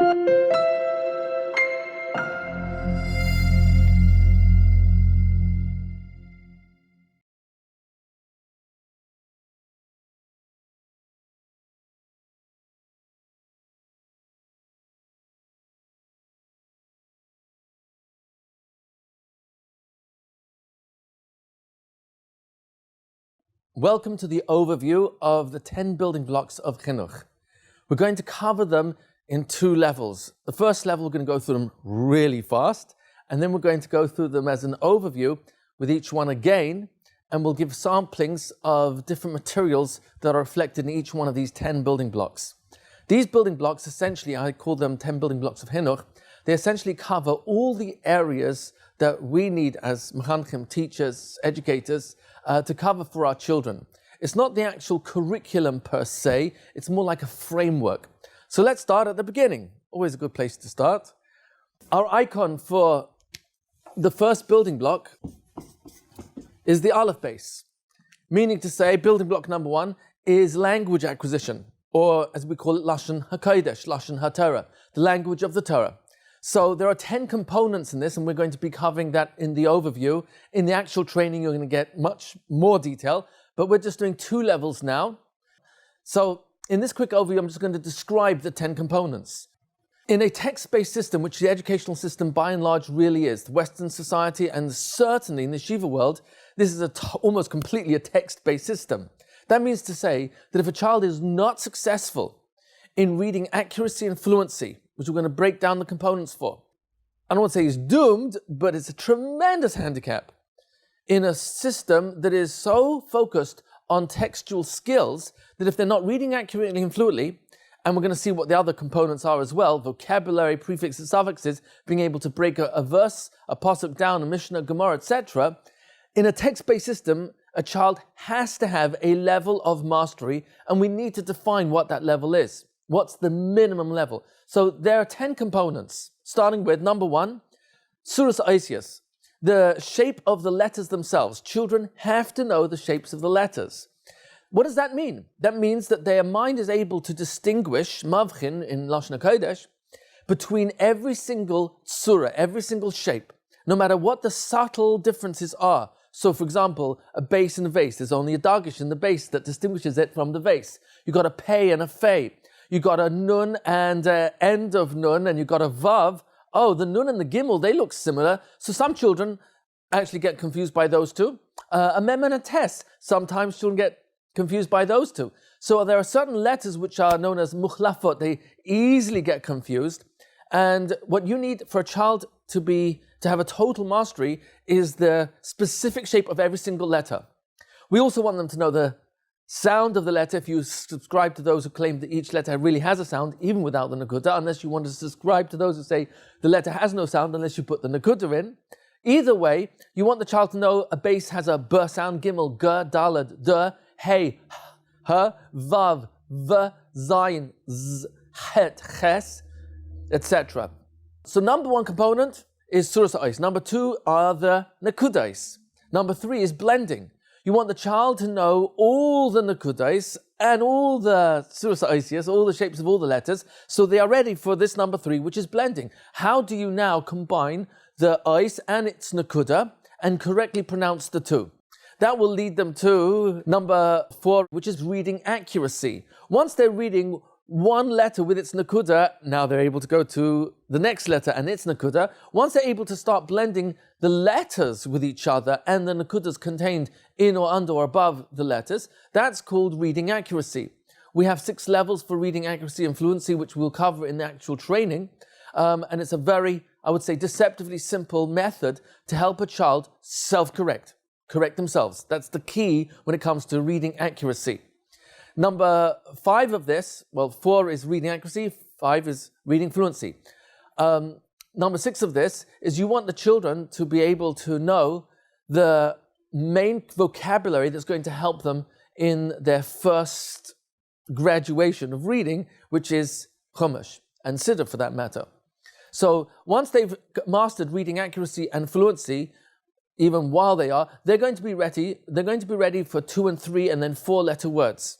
Welcome to the overview of the 10 building blocks of Chinuch. We're going to cover them in two levels. The first level, we're going to go through them really fast, and then we're going to go through them as an overview with each one again, and we'll give samplings of different materials that are reflected in each one of these 10 building blocks. These building blocks, essentially, I call them 10 building blocks of Chinuch. They essentially cover all the areas that we need as mechanchim, teachers, educators, to cover for our children. It's not the actual curriculum per se, it's more like a framework. So let's start at the beginning. Always a good place to start. Our icon for the first building block is the Aleph base, meaning to say building block number one is language acquisition, or as we call it, Lashon HaKodesh, Lashon HaTorah, the language of the Torah. So there are 10 components in this, and we're going to be covering that in the overview. In the actual training, you're going to get much more detail, but we're just doing two levels now. So in this quick overview, I'm just going to describe the 10 components. In a text-based system, which the educational system by and large really is, the Western society, and certainly in the Shiva world, this is almost completely a text-based system. That means to say that if a child is not successful in reading accuracy and fluency, which we're going to break down the components for, I don't want to say he's doomed, but it's a tremendous handicap in a system that is so focused on textual skills that if they're not reading accurately and fluently, and we're going to see what the other components are as well, vocabulary, prefixes, suffixes, being able to break a verse, a pasuk down, a mishnah, gemara, etc. In a text-based system, a child has to have a level of mastery, and we need to define what that level is. What's the minimum level? So there are 10 components, starting with number one, Suras Aisias, the shape of the letters themselves. Children have to know the shapes of the letters. What does that mean? That means that their mind is able to distinguish, mavchin in Lashon HaKodesh, between every single surah, every single shape, no matter what the subtle differences are. So for example, a base and a vase, there's only a dagish in the base that distinguishes it from the vase. You've got a pei and a fei. You got a nun and end of nun, and you got a vav. Oh, the nun and the gimel, they look similar. So some children actually get confused by those two. A mem and a tes, sometimes children get confused by those two. So there are certain letters which are known as mukhlafot. They easily get confused. And what you need for a child to have a total mastery is the specific shape of every single letter. We also want them to know the sound of the letter. If you subscribe to those who claim that each letter really has a sound, even without the nakuda, unless you want to subscribe to those who say the letter has no sound unless you put the nakuda in. Either way, you want the child to know a base has a b sound, gimel, g, dalad, d, hey, h, vav, v, zayin, z, het, ches, etc. So number one component is suras ha'is. Number two are the nakudais. Number three is blending. You want the child to know all the nakudais and all the suras ha'isias, all the shapes of all the letters, so they are ready for this number three, which is blending. How do you now combine the ais and its nakuda and correctly pronounce the two? That will lead them to number four, which is reading accuracy. Once they're reading one letter with its nakuda, now they're able to go to the next letter and its nakuda. Once they're able to start blending the letters with each other and the nakudas contained in or under or above the letters, that's called reading accuracy. We have 6 levels for reading accuracy and fluency, which we'll cover in the actual training. And it's a very, I would say, deceptively simple method to help a child self-correct, correct themselves. That's the key when it comes to reading accuracy. Number 5 of this, well, 4 is reading accuracy, 5 is reading fluency. Number 6 of this is you want the children to be able to know the main vocabulary that's going to help them in their first graduation of reading, which is Chumash and Siddur for that matter. So once they've mastered reading accuracy and fluency, even while they're going to be ready. They're going to be ready for 2 and 3 and then 4 letter words.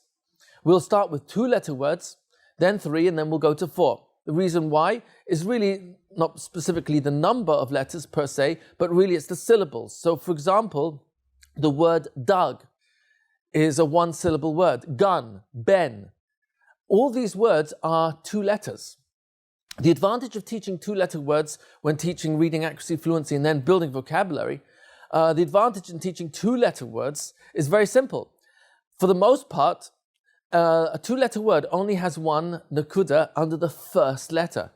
We'll start with 2 letter words, then 3, and then we'll go to 4. The reason why is really not specifically the number of letters per se, but really it's the syllables. So for example, the word Doug is a one-syllable word. Gun, Ben. All these words are 2 letters. The advantage of teaching 2-letter words when teaching reading accuracy, fluency, and then building vocabulary, the advantage in teaching 2-letter words is very simple. For the most part, a 2-letter word only has 1 nakuda under the first letter,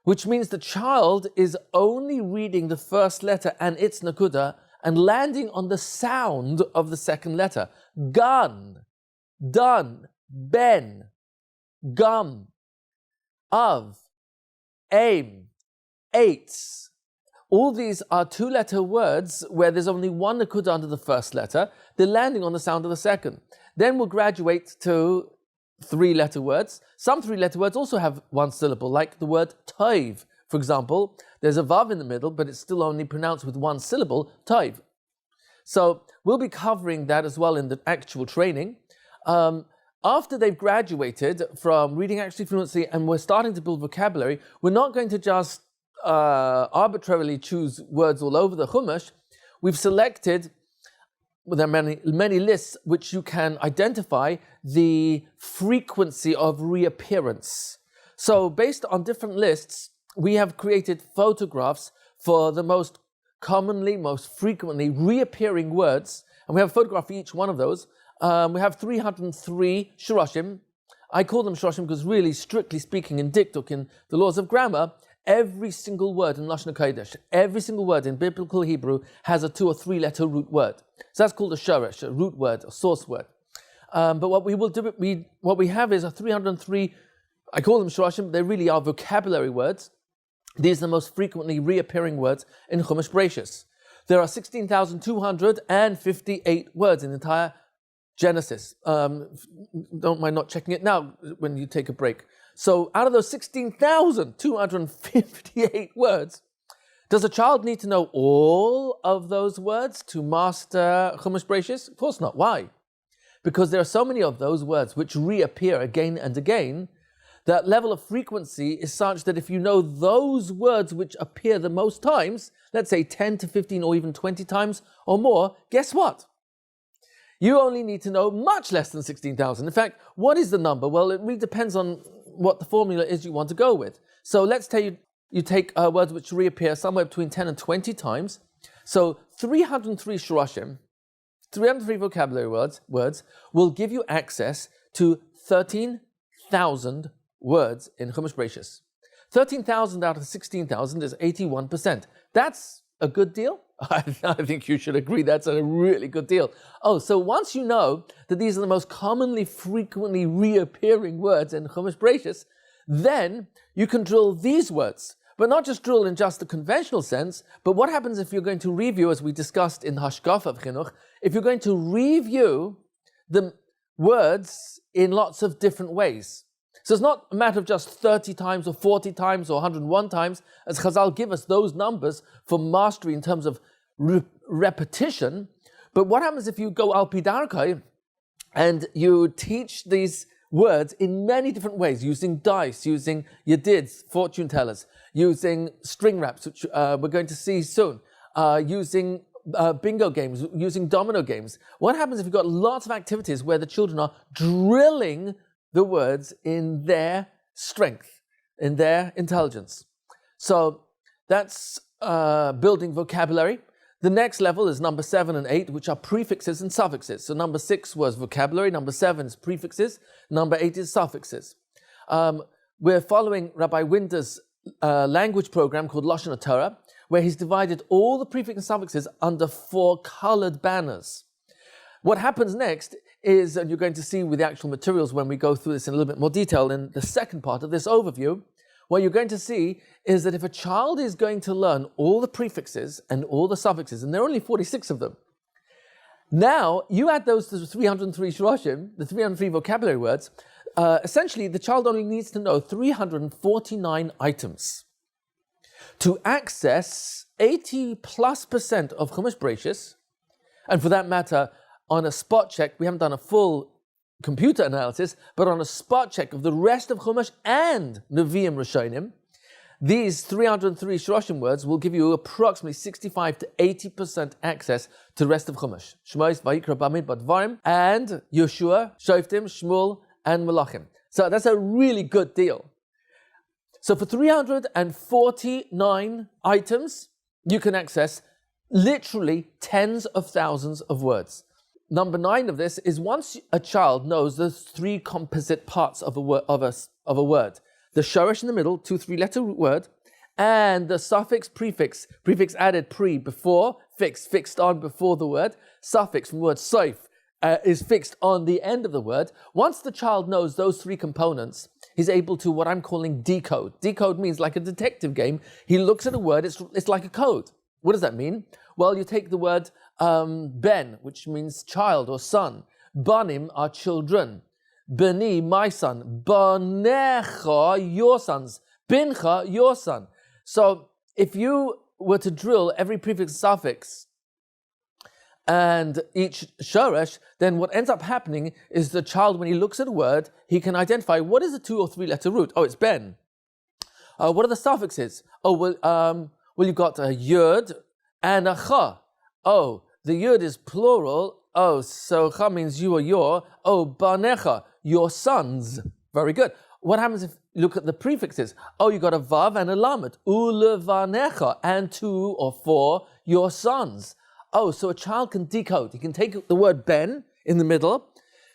which means the child is only reading the first letter and its nakuda and landing on the sound of the second letter. Gun, dun, ben, gum, of, aim, eights. All these are 2-letter words where there's only 1 nakuda under the first letter. They're landing on the sound of the second. Then we'll graduate to 3-letter words. Some 3-letter words also have 1 syllable, like the word toiv. For example, there's a vav in the middle, but it's still only pronounced with 1 syllable, toiv. So we'll be covering that as well in the actual training. After they've graduated from reading accuracy, fluency, and we're starting to build vocabulary, we're not going to just arbitrarily choose words all over the Chumash. We've selected, well, there are many lists which you can identify the frequency of reappearance. So based on different lists, we have created photographs for the most commonly, most frequently reappearing words, and we have a photograph for each one of those. We have 303 shoroshim. I call them shoroshim because really, strictly speaking, in diktuk, in the laws of grammar, every single word in Lashon HaKodesh, every single word in biblical Hebrew has a 2 or 3-letter root word. So that's called a shoresh, a root word, a source word. But what we will do, what we have is a 303, I call them shoroshim, they really are vocabulary words. These are the most frequently reappearing words in Chumash Bereshis. There are 16,258 words in the entire Genesis. Don't mind not checking it now when you take a break. So out of those 16,258 words, does a child need to know all of those words to master Chumash Bereshis? Of course not. Why? Because there are so many of those words which reappear again and again. That level of frequency is such that if you know those words which appear the most times, let's say 10 to 15 or even 20 times or more, guess what? You only need to know much less than 16,000. In fact, what is the number? Well, it really depends on what the formula is you want to go with. So let's say you take words which reappear somewhere between 10 and 20 times. So 303 shoroshim, 303 vocabulary words will give you access to 13,000 words in Chumash Bereshis. 13,000 out of 16,000 is 81%. That's a good deal. I think you should agree that's a really good deal. Oh, so once you know that these are the most commonly, frequently reappearing words in Chumash Bereshis, then you can drill these words, but not just drill in just the conventional sense, but what happens if you're going to review, as we discussed in Hashkafa of Chinuch, if you're going to review the words in lots of different ways. So it's not a matter of just 30 times or 40 times or 101 times, as Chazal give us those numbers for mastery in terms of repetition. But what happens if you go al pi darkai and you teach these words in many different ways, using dice, using yedids, fortune tellers, using string wraps, which we're going to see soon, using bingo games, using domino games. What happens if you've got lots of activities where the children are drilling the words in their strength, in their intelligence? So that's building vocabulary. The next level is number 7 and 8, which are prefixes and suffixes. So number 6 was vocabulary, number 7 is prefixes, number 8 is suffixes. We're following Rabbi Winter's language program called Lashon Torah, where he's divided all the prefixes and suffixes under 4 colored banners. What happens next is, and you're going to see with the actual materials when we go through this in a little bit more detail in the second part of this overview, what you're going to see is that if a child is going to learn all the prefixes and all the suffixes, and there are only 46 of them, now you add those to the 303 shoroshim, the 303 vocabulary words, essentially the child only needs to know 349 items to access 80+% of Chumash Bereshis, and for that matter, on a spot check, we haven't done a full computer analysis, but on a spot check of the rest of Chumash and Nevi'im Rishonim, these 303 Shloshim words will give you approximately 65 to 80% access to the rest of Chumash. Shmos, Vayikra, Bamidbar, Dvarim, and Yeshua, Shoftim, Shmuel, and Malachim. So that's a really good deal. So for 349 items, you can access literally tens of thousands of words. Number 9 of this is once a child knows the 3 composite parts of a word, the shoresh in the middle, 2 3-letter word, and the suffix, prefix added before, fixed on before the word, suffix from the word soif is fixed on the end of the word. Once the child knows those 3 components, he's able to what I'm calling decode. Decode means like a detective game. He looks at a word, it's like a code. What does that mean? Well, you take the word ben, which means child or son. Banim are children. Beni, my son. Banecha, your sons. Bincha, your son. So if you were to drill every prefix and suffix and each shoresh, then what ends up happening is the child, when he looks at a word, he can identify what is a 2 or 3-letter root. Oh, it's ben. What are the suffixes? Oh, well, you've got a yud and a cha. Oh, the yud is plural. Oh, so cha means you or your. Oh, banecha, your sons. Very good. What happens if you look at the prefixes? Oh, you got a vav and a lamed. Ulevanecha, and 2 or 4, your sons. Oh, so a child can decode. He can take the word ben in the middle,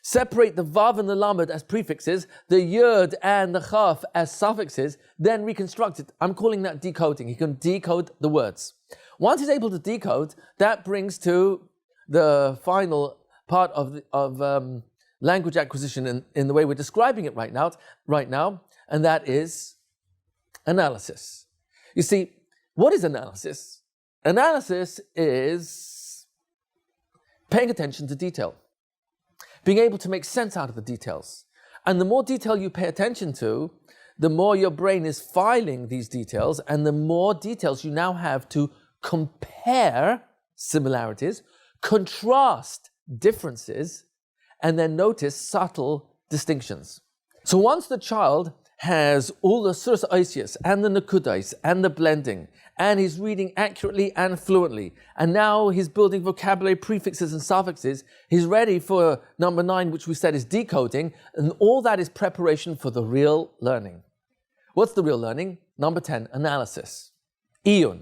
separate the vav and the lamed as prefixes, the yud and the chaf as suffixes, then reconstruct it. I'm calling that decoding. He can decode the words. Once he's able to decode, that brings to the final part of language acquisition in the way we're describing it right now, and that is analysis. You see, what is analysis? Analysis is paying attention to detail, being able to make sense out of the details. And the more detail you pay attention to, the more your brain is filing these details, and the more details you now have to compare similarities, contrast differences, and then notice subtle distinctions. So once the child has all the suras oisius and the nakudais and the blending, and he's reading accurately and fluently, and now he's building vocabulary, prefixes and suffixes, he's ready for number 9, which we said is decoding, and all that is preparation for the real learning. What's the real learning? Number 10, analysis. Iyun.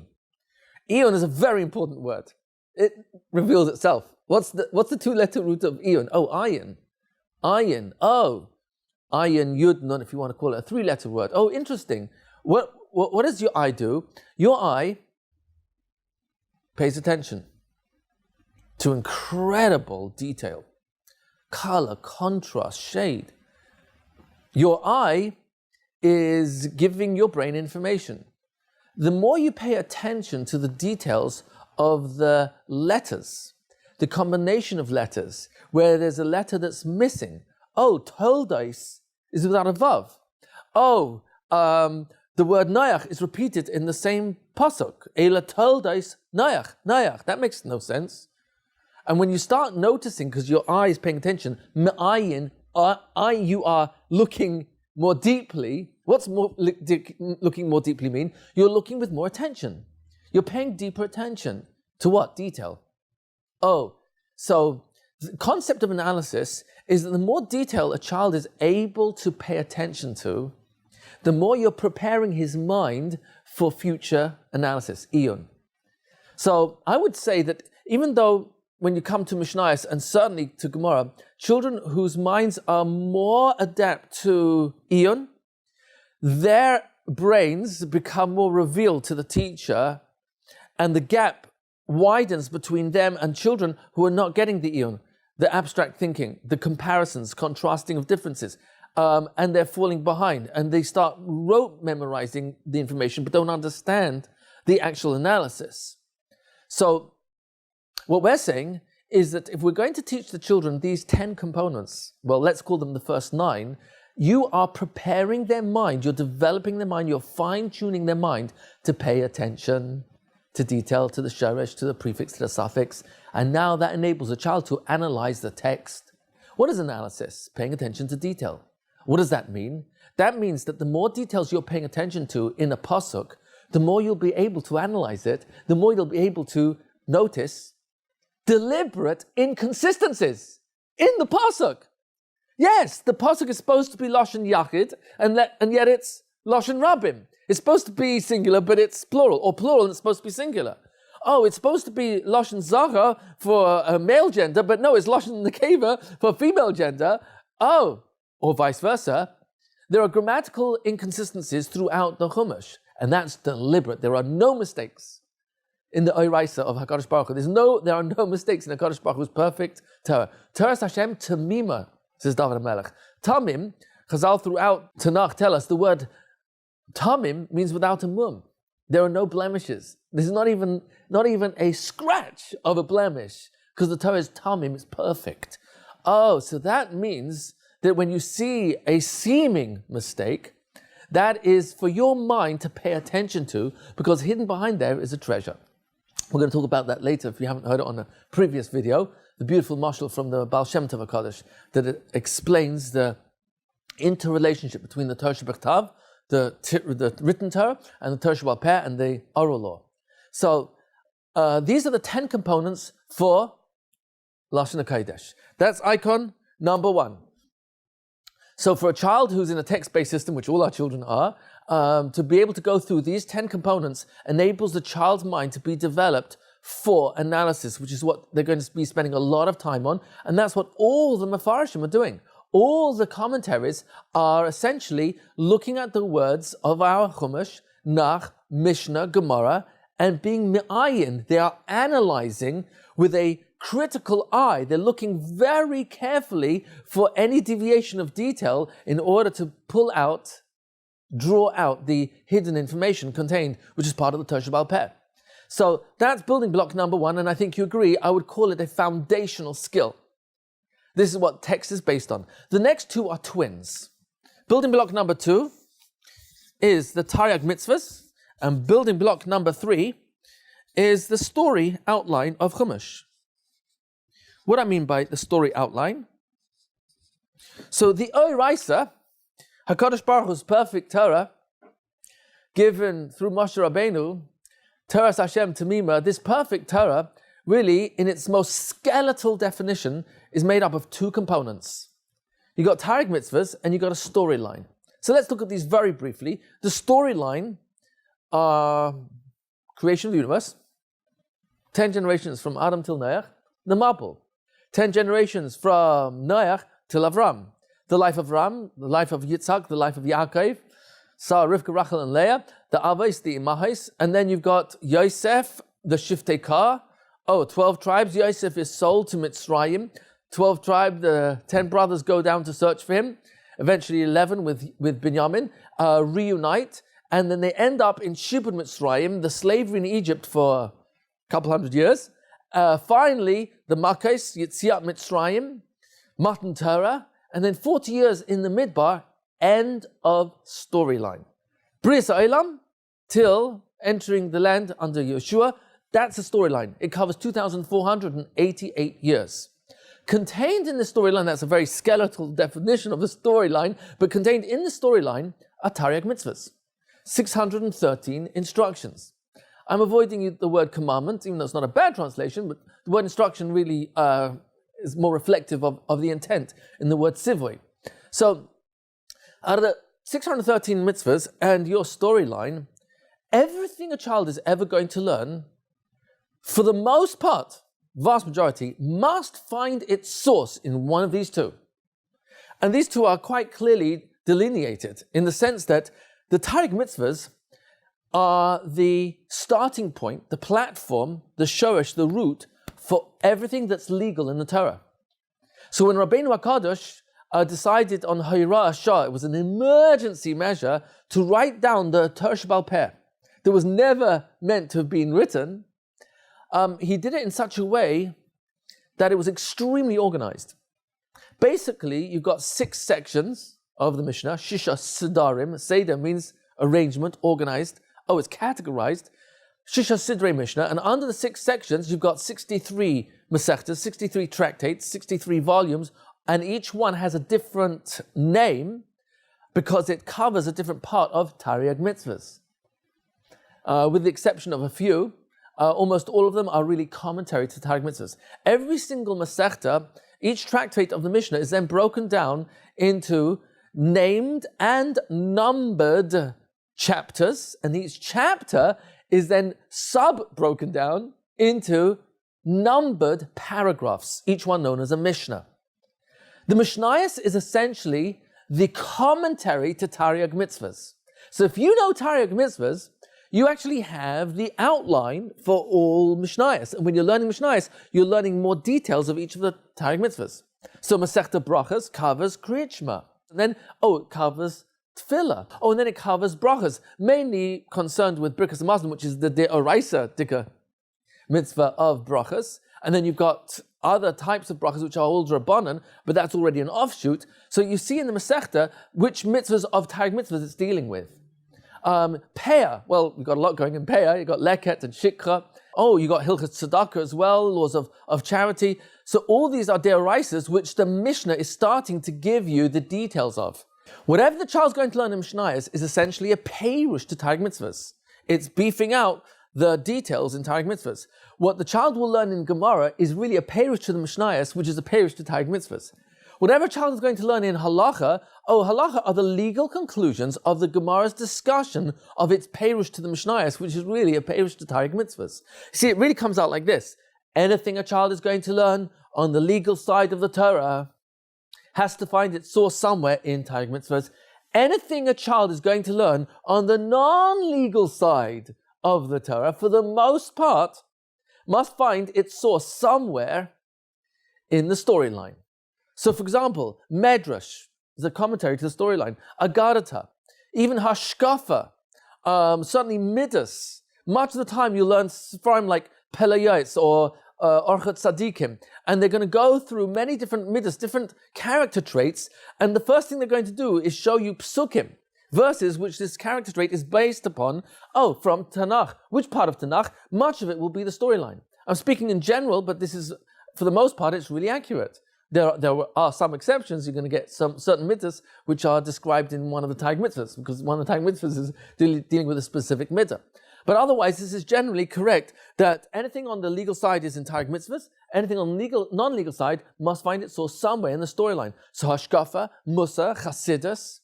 Iyun is a very important word. It reveals itself. What's the 2-letter root of iyun? Oh, ayin. Ayin. Oh, ayin, yud, nun, if you want to call it a 3-letter word. Oh, interesting. What does your eye do? Your eye pays attention to incredible detail, color, contrast, shade. Your eye is giving your brain information. The more you pay attention to the details of the letters, the combination of letters, where there's a letter that's missing. Oh, toldos is without a vav. Oh, the word nayach is repeated in the same pasuk. Eila toldos nayach, nayach. That makes no sense. And when you start noticing, because your eye is paying attention, me'ayin, you are looking more deeply. What's looking more deeply mean? You're looking with more attention. You're paying deeper attention. To what? Detail. Oh, so the concept of analysis is that the more detail a child is able to pay attention to, the more you're preparing his mind for future analysis, iyun. So I would say that even though when you come to Mishnayos and certainly to Gemara, children whose minds are more adept to iyun, their brains become more revealed to the teacher, and the gap widens between them and children who are not getting the iyun, the abstract thinking, the comparisons, contrasting of differences, and they're falling behind, and they start rote memorizing the information but don't understand the actual analysis. So what we're saying is that if we're going to teach the children these 10 components, well, let's call them the first 9, you are preparing their mind, you're developing their mind, you're fine-tuning their mind to pay attention to detail, to the shoresh, to the prefix, to the suffix. And now that enables a child to analyze the text What is analysis? Paying attention to detail. What does that mean? That means that the more details you're paying attention to in a pasuk, the more you'll be able to analyze it, the more you'll be able to notice deliberate inconsistencies in the pasuk. Yes, the pasuk is supposed to be Lashon Yachid, and yet it's Lashon Rabim. It's supposed to be singular, but it's plural, or plural and it's supposed to be singular. Oh, it's supposed to be Lashon Zachar for a male gender, but no, it's Lashon Nekeva for female gender. Oh, or vice versa. There are grammatical inconsistencies throughout the Chumash, and that's deliberate. There are no mistakes in the Oiraisa of HaKadosh Baruch Hu. There are no mistakes in HaKadosh Baruch Hu's perfect Torah. Torah Hashem Tamima, says David HaMelech. Tamim, Chazal throughout Tanakh tell us the word Tamim means without a mum. There are no blemishes. There's not even a scratch of a blemish, because the Torah is Tamim, it's perfect. Oh, so that means that when you see a seeming mistake, that is for your mind to pay attention to, because hidden behind there is a treasure. We're going to talk about that later if you haven't heard it on a previous video, the beautiful mashal from the Baal Shem Tov HaKadosh, that it explains the interrelationship between the Torah Shebechtav, the written Torah, and the Torah Sheba'al Peh, and the oral law. So these are the 10 components for Lashon HaKodesh. That's icon number 1. So for a child who's in a text-based system, which all our children are, to be able to go through these 10 components enables the child's mind to be developed for analysis, which is what they're going to be spending a lot of time on, and that's what all the Mefarshim are doing. All the commentaries are essentially looking at the words of our Chumash, Nach, Mishnah, Gemara, and being me'ayin. They are analyzing with a critical eye. They're looking very carefully for any deviation of detail in order to draw out the hidden information contained, which is part of the Torah Sheba'al Peh. So that's building block number 1, and I think you agree, I would call it a foundational skill. This is what text is based on. The next 2 are twins. Building block number 2 is the Taryag Mitzvahs, and building block number 3 is the story outline of Chumash. What I mean by the story outline? So the Oiraisa, HaKadosh Baruch Hu's perfect Torah, given through Moshe Rabbeinu, Torah Hashem Tamima, this perfect Torah, really, in its most skeletal definition, is made up of 2 components. You got Taryag Mitzvahs and you got a storyline. So let's look at these very briefly. The storyline, creation of the universe, 10 generations from Adam till Noach, the Mabul, 10 generations from Noach till Avram, the life of Ram, the life of Yitzhak, the life of Yaakov, Sarah, Rivka, Rachel, and Leah, the Avos, the Imahos, and then you've got Yosef, the Shiftei Kar. 12 tribes. Yosef is sold to Mitzrayim. 12 tribes, the 10 brothers go down to search for him. Eventually 11 with Binyamin reunite, and then they end up in Shibud Mitzrayim, the slavery in Egypt for a couple hundred years. Finally, the Makos, Yetziat Mitzrayim, Matan Torah, and then 40 years in the Midbar, end of storyline. Bris Ha'olam till entering the land under Yeshua. That's a storyline. It covers 2,488 years. Contained in the storyline, that's a very skeletal definition of the storyline, but contained in the storyline are Taryag Mitzvahs, 613 instructions. I'm avoiding the word commandment, even though it's not a bad translation, but the word instruction really is more reflective of the intent in the word sivui. So, out of the 613 mitzvahs and your storyline, everything a child is ever going to learn, for the most part, vast majority, must find its source in one of these 2. And these 2 are quite clearly delineated in the sense that the Taryag Mitzvahs are the starting point, the platform, the shoresh, the root for everything that's legal in the Torah. So when Rabbeinu HaKadosh decided on Hayra Ashah, it was an emergency measure to write down the Torah Sheba'al Peh that was never meant to have been written. He did it in such a way that it was extremely organized. Basically, you've got 6 sections of the Mishnah, Shisha Sidarim. Seder means arrangement, organized. It's categorized. Shisha Sidrei Mishnah, and under the 6 sections, you've got 63 Masechtas, 63 tractates, 63 volumes and each one has a different name because it covers a different part of Tariag mitzvahs. With the exception of a few, almost all of them are really commentary to Tariag mitzvahs. Every single Masechta, each tractate of the Mishnah is then broken down into named and numbered chapters, and each chapter is then broken down into numbered paragraphs, each one known as a Mishnah. The Mishnayos is essentially the commentary to Tariag mitzvahs. So if you know Tariag mitzvahs, you actually have the outline for all Mishnayos. And when you're learning Mishnayos, you're learning more details of each of the Tariag mitzvahs. So Masechta Brachas covers Kriyat Shema. And then, it covers Tefillah. And then it covers Brachas, mainly concerned with Birkas Hamazon, which is the De'oraisa Dika mitzvah of Brachas. And then you've got other types of Brachas, which are all Drabanan, but that's already an offshoot. So you see in the Masechta which mitzvahs of Tariag mitzvahs it's dealing with. Peah, well, you've got a lot going in Peah. You've got Leket and Shikra. You got Hilchot Tzedakah as well, laws of charity. So all these are Deoraisas, which the Mishnah is starting to give you the details of. Whatever the child's going to learn in Mishnayos is essentially a peirush to Tariag mitzvahs. It's beefing out the details in Tariag mitzvahs. What the child will learn in Gemara is really a peirush to the Mishnayos, which is a peirush to Tariag mitzvahs. Whatever a child is going to learn in Halacha, Halacha are the legal conclusions of the Gemara's discussion of its peirush to the Mishnayos, which is really a peirush to Tariag mitzvahs. See, it really comes out like this. Anything a child is going to learn on the legal side of the Torah has to find its source somewhere in Tariag mitzvahs. Anything a child is going to learn on the non-legal side of the Torah, for the most part, must find its source somewhere in the storyline. So, for example, Medrash is a commentary to the storyline. Agadata, even Hashkafa, certainly Midas. Much of the time you learn from like Pelayos or Orchat Tzadikim, and they're going to go through many different Midas, different character traits, and the first thing they're going to do is show you Psukim, verses which this character trait is based upon, from Tanakh. Which part of Tanakh? Much of it will be the storyline. I'm speaking in general, but this is, for the most part, it's really accurate. There are some exceptions. You're going to get some certain mitzvahs which are described in one of the Tariag mitzvahs, because one of the Tariag mitzvahs is dealing with a specific mitzvah. But otherwise, this is generally correct, that anything on the legal side is in Tariag mitzvahs, anything on the non-legal side must find its source somewhere in the storyline. So Hashkafa, Musa, Chasidus,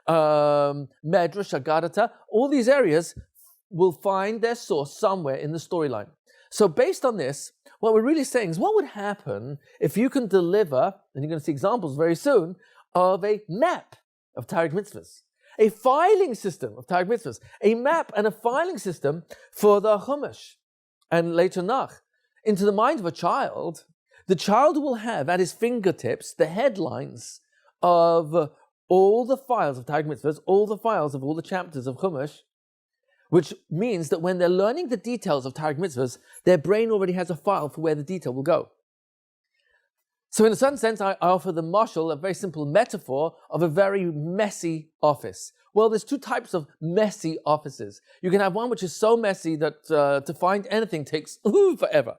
Medrash, Agadata, all these areas will find their source somewhere in the storyline. So based on this, what we're really saying is, what would happen if you can deliver, and you're going to see examples very soon, of a map of Tariag mitzvahs, a filing system of Tariag mitzvahs, a map and a filing system for the Chumash and later Nach, into the mind of a child. The child will have at his fingertips the headlines of all the files of Tariag mitzvahs, all the files of all the chapters of Chumash, which means that when they're learning the details of Tariag mitzvahs, their brain already has a file for where the detail will go. So in a certain sense, I offer the mashal, a very simple metaphor of a very messy office. Well, there's two types of messy offices. You can have one which is so messy that to find anything takes forever.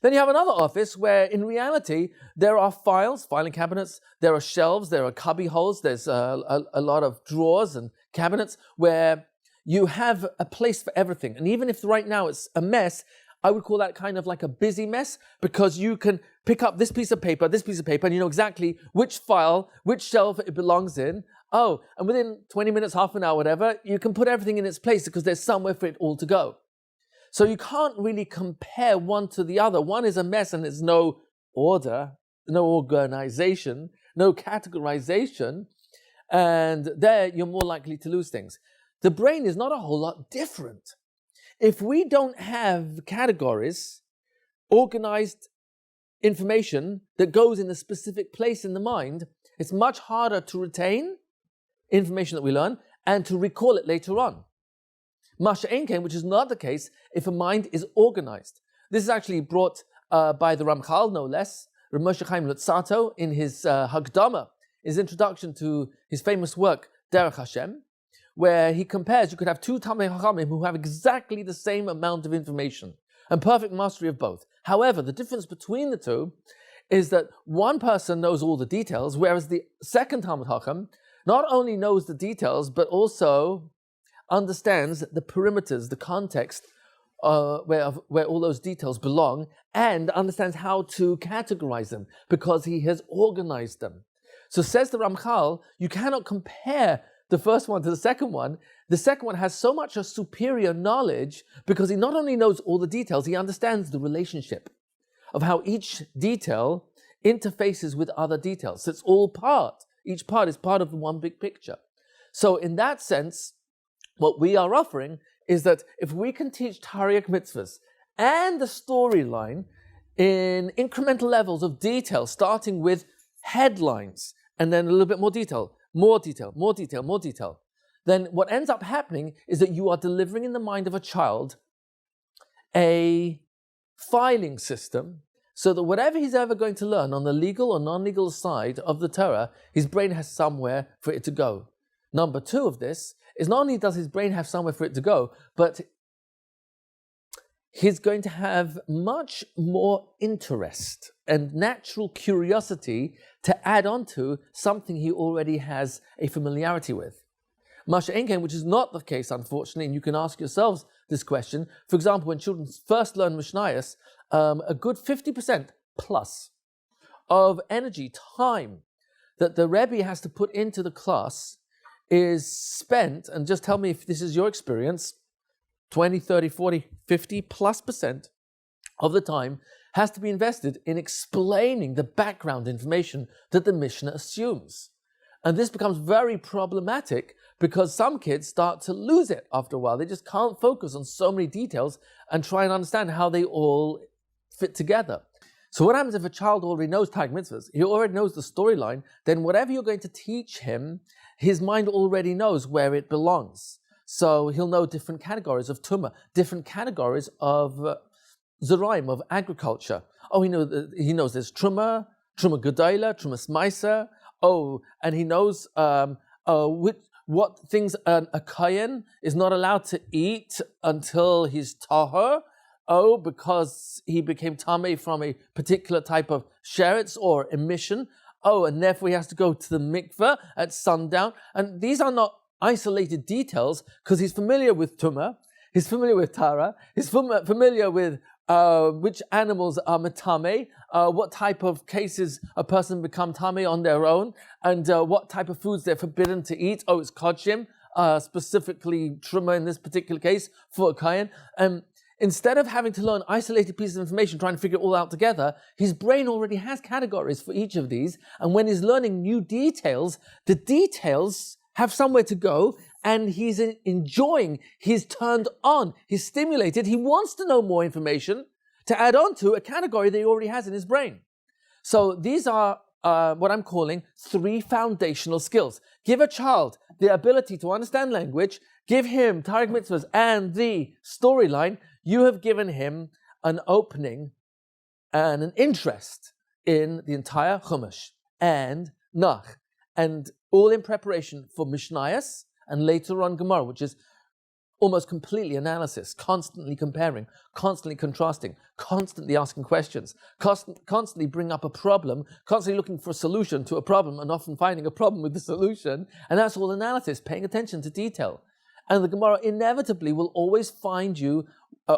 Then you have another office where in reality there are files, filing cabinets, there are shelves, there are cubby holes, there's a lot of drawers and cabinets where you have a place for everything. And even if right now it's a mess, I would call that kind of like a busy mess, because you can pick up this piece of paper, and you know exactly which file, which shelf it belongs in. And within 20 minutes, half an hour, whatever, you can put everything in its place because there's somewhere for it all to go. So you can't really compare one to the other. One is a mess and there's no order, no organization, no categorization, and there you're more likely to lose things. The brain is not a whole lot different. If we don't have categories, organized information that goes in a specific place in the mind, it's much harder to retain information that we learn and to recall it later on. Masha Einkein, which is not the case if a mind is organized. This is actually brought by the Ramchal, no less, Rav Moshe Chaim Lutzato, in his Hagdama, his introduction to his famous work, Derech Hashem, where he compares, you could have two Talmidei Chachamim who have exactly the same amount of information and perfect mastery of both. However, the difference between the two is that one person knows all the details, whereas the second Talmud Chacham not only knows the details, but also understands the perimeters, the context where all those details belong, and understands how to categorize them because he has organized them. So says the Ramchal, you cannot compare the first one to the second one. The second one has so much a superior knowledge because he not only knows all the details, he understands the relationship of how each detail interfaces with other details. So it's all each part is part of one big picture. So in that sense, what we are offering is that if we can teach Tariq mitzvahs and the storyline in incremental levels of detail, starting with headlines and then a little bit more detail, more detail, more detail, more detail, then what ends up happening is that you are delivering in the mind of a child a filing system so that whatever he's ever going to learn on the legal or non-legal side of the Torah, his brain has somewhere for it to go. Number two of this is not only does his brain have somewhere for it to go, but he's going to have much more interest and natural curiosity to add on to something he already has a familiarity with. Masha Enken, which is not the case, unfortunately, and you can ask yourselves this question. For example, when children first learn Mishnayos, a good 50% plus of energy, time, that the Rebbe has to put into the class is spent, and just tell me if this is your experience, 20, 30, 40, 50 plus percent of the time has to be invested in explaining the background information that the Mishnah assumes. And this becomes very problematic because some kids start to lose it after a while. They just can't focus on so many details and try and understand how they all fit together. So what happens if a child already knows Tag Mitzvahs? He already knows the storyline, then whatever you're going to teach him, his mind already knows where it belongs. So he'll know different categories of Tumah, different categories of Zeraim, of agriculture. Oh, he knows there's Truma Gedaila, Truma Smaisa. Oh, and he knows what things a Kayan is not allowed to eat until he's Tahor. Oh, because he became Tameh from a particular type of sheretz or emission. Oh, and therefore he has to go to the mikveh at sundown. And these are not isolated details because he's familiar with Tumah, he's familiar with Tara, he's familiar with which animals are metame, what type of cases a person become tame on their own, and what type of foods they're forbidden to eat. Oh, it's kodshim, specifically truma in this particular case for a kayan. Instead of having to learn isolated pieces of information, trying to figure it all out together, his brain already has categories for each of these. And when he's learning new details, the details have somewhere to go, and he's enjoying, he's turned on, he's stimulated, he wants to know more information to add on to a category that he already has in his brain. So these are what I'm calling 3 foundational skills. Give a child the ability to understand language, give him Tariq Mitzvahs and the storyline. You have given him an opening and an interest in the entire Chumash and Nach, and all in preparation for Mishnayos and later on Gemara, which is almost completely analysis, constantly comparing, constantly contrasting, constantly asking questions, constantly bring up a problem, constantly looking for a solution to a problem and often finding a problem with the solution. And that's all analysis, paying attention to detail. And the Gemara inevitably will always find you,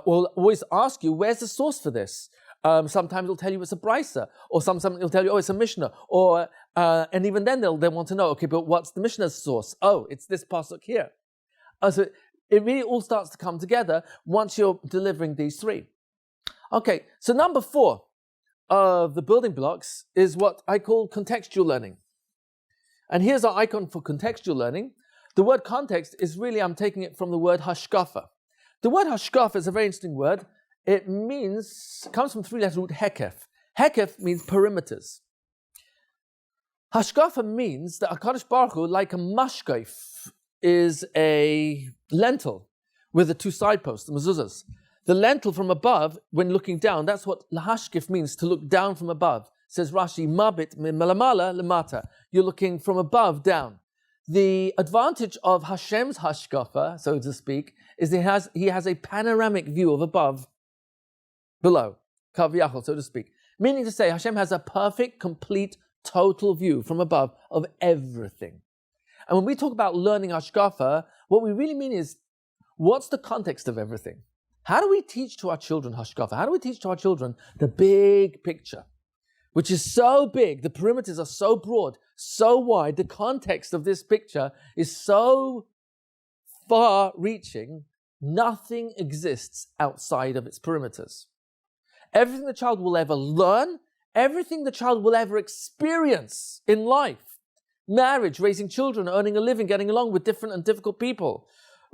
will always ask you, where's the source for this? Sometimes it'll tell you it's a brisa, or sometimes it'll tell you, oh, it's a Mishnah, or and even then they'll want to know, okay, but what's the Mishnah's source? Oh, it's this pasuk here. So it really all starts to come together once you're delivering these 3. Okay, so number 4 of the building blocks is what I call contextual learning. And here's our icon for contextual learning. The word context is really, I'm taking it from the word hashkafa. The word hashkafa is a very interesting word. It comes from 3-letter root hekef. Hekef means perimeters. Hashkafa means that HaKadosh Baruch Hu, like a mashkaif, is a lentil with the 2 side posts, the mezuzahs. The lentil from above, when looking down, that's what lahashkif means, to look down from above. Says Rashi, mabit min malamala lemata. You're looking from above down. The advantage of Hashem's hashkafa, so to speak, is he has a panoramic view of above, below, kav yachol, so to speak. Meaning to say, Hashem has a perfect, complete, total view from above of everything. And when we talk about learning Hashkafa, what we really mean is, what's the context of everything? How do we teach to our children Hashkafa? How do we teach to our children the big picture, which is so big, the perimeters are so broad, so wide, the context of this picture is so far-reaching, nothing exists outside of its perimeters. Everything the child will ever learn, everything the child will ever experience in life, marriage, raising children, earning a living, getting along with different and difficult people,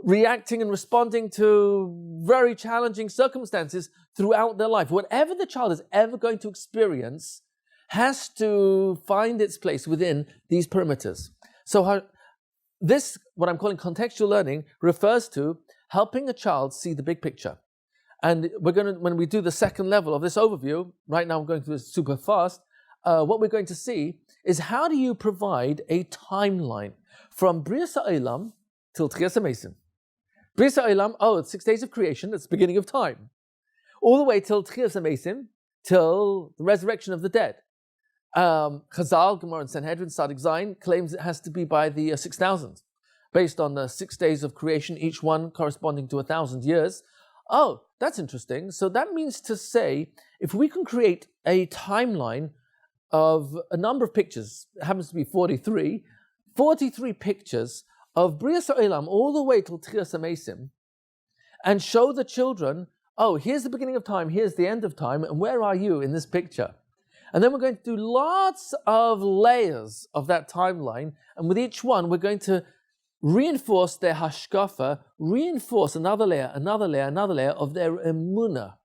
reacting and responding to very challenging circumstances throughout their life. Whatever the child is ever going to experience has to find its place within these perimeters. So this, what I'm calling contextual learning, refers to helping a child see the big picture. And we're going to, when we do the second level of this overview, right now I'm going through this super fast, what we're going to see is how do you provide a timeline from Brias HaOlam till Tchias HaMesim. Brias HaOlam, it's 6 days of creation, that's the beginning of time. All the way till Tchias HaMesim, till the resurrection of the dead. Chazal, Gemara and Sanhedrin, Sadik Zayin, claims it has to be by the 6,000, based on the 6 days of creation, each one corresponding to 1,000 years. Oh, that's interesting. So that means to say, if we can create a timeline of a number of pictures, it happens to be 43 pictures of Brias HaOlam all the way till Tchias HaMesim, and show the children, here's the beginning of time, here's the end of time, and where are you in this picture? And then we're going to do lots of layers of that timeline, and with each one we're going to reinforce their hashkafa, reinforce another layer of their emunah,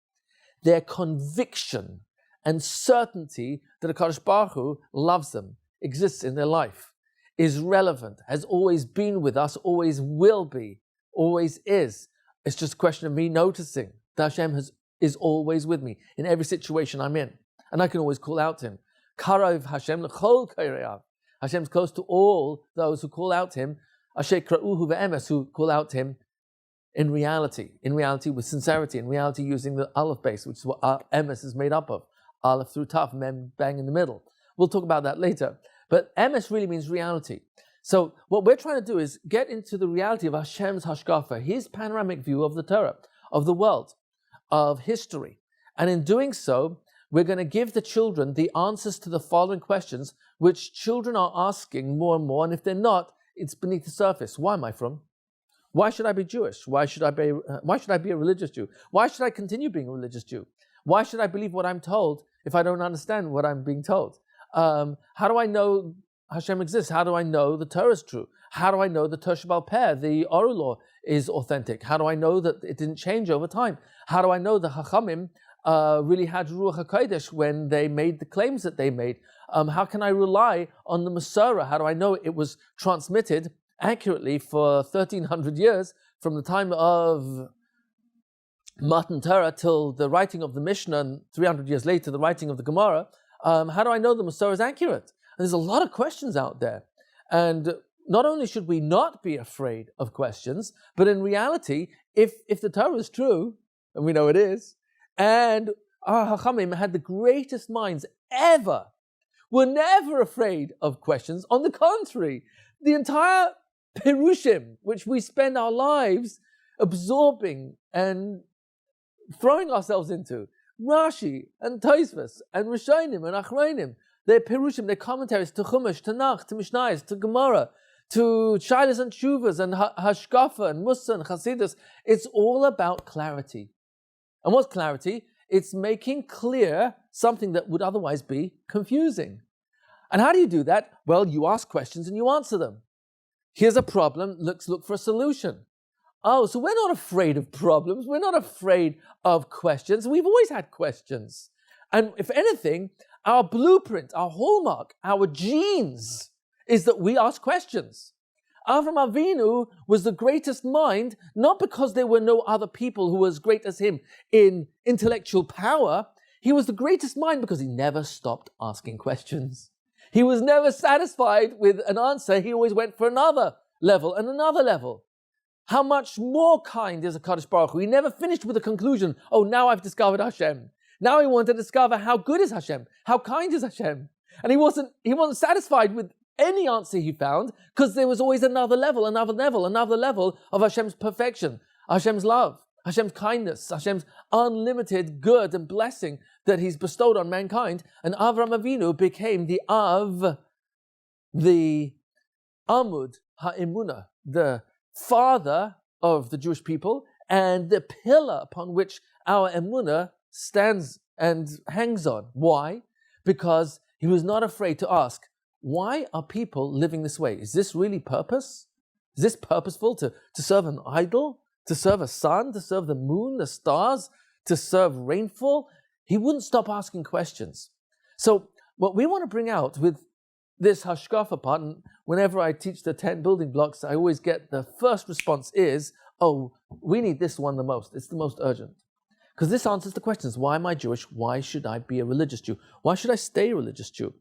their conviction and certainty that HaKadosh Baruch Hu loves them, exists in their life, is relevant, has always been with us, always will be, always is. It's just a question of me noticing that Hashem is always with me in every situation I'm in. And I can always call out to Him. Karov Hashem l'chol kaireav. Hashem's close to all those who call out to Him, asher kra'uhu ve'emes, who call out to Him in reality with sincerity, in reality using the Aleph base, which is what emes is made up of. Aleph through Taf, Mem bang in the middle. We'll talk about that later. But emes really means reality. So what we're trying to do is get into the reality of Hashem's hashkafa, His panoramic view of the Torah, of the world, of history. And in doing so, we're going to give the children the answers to the following questions, which children are asking more and more, and if they're not, it's beneath the surface. Why am I from? Why should I be Jewish? Why should I be a religious Jew? Why should I continue being a religious Jew? Why should I believe what I'm told if I don't understand what I'm being told? How do I know Hashem exists? How do I know the Torah is true? How do I know the Torah Sheba'al Peh, the oral law, is authentic? How do I know that it didn't change over time? How do I know the Chachamim really had Ruach HaKodesh when they made the claims that they made? How can I rely on the Masorah? How do I know it was transmitted accurately for 1,300 years from the time of Matan Torah till the writing of the Mishnah, and 300 years later the writing of the Gemara? How do I know the Masorah is accurate? And there's a lot of questions out there. And not only should we not be afraid of questions, but in reality, if the Torah is true, and we know it is, and our Chachamim had the greatest minds ever, were never afraid of questions. On the contrary, the entire Perushim, which we spend our lives absorbing and throwing ourselves into, Rashi and Tosfos and Rishonim and Achronim, their Perushim, their commentaries to Chumash, to Nach, to Mishnayos, to Gemara, to Shailas and Shuvas and Hashkafa and Musa and Chasidus, it's all about clarity. And what's clarity? It's making clear something that would otherwise be confusing. And how do you do that? Well, you ask questions and you answer them. Here's a problem, let's look for a solution. So we're not afraid of problems, we're not afraid of questions. We've always had questions. And if anything, our blueprint, our hallmark, our genes is that we ask questions. Avram Avinu was the greatest mind, not because there were no other people who were as great as him in intellectual power. He was the greatest mind because he never stopped asking questions. He was never satisfied with an answer. He always went for another level and another level. How much more kind is HaKadosh Baruch Hu? He never finished with a conclusion. Oh, now I've discovered Hashem. Now he wanted to discover how good is Hashem, how kind is Hashem. And he wasn't satisfied with any answer he found, because there was always another level of Hashem's perfection, Hashem's love, Hashem's kindness, Hashem's unlimited good and blessing that he's bestowed on mankind. And Avraham Avinu became the Av, the Amud HaEmunah, the father of the Jewish people, and the pillar upon which our Emunah stands and hangs on. Why? Because he was not afraid to ask, why are people living this way? Is this really purpose? Is this purposeful to serve an idol? To serve a sun? To serve the moon, the stars? To serve rainfall? He wouldn't stop asking questions. So what we want to bring out with this hashkafa part, and whenever I teach the 10 building blocks, I always get the first response is, oh, we need this one the most. It's the most urgent. Because this answers the questions. Why am I Jewish? Why should I be a religious Jew? Why should I stay a religious Jew?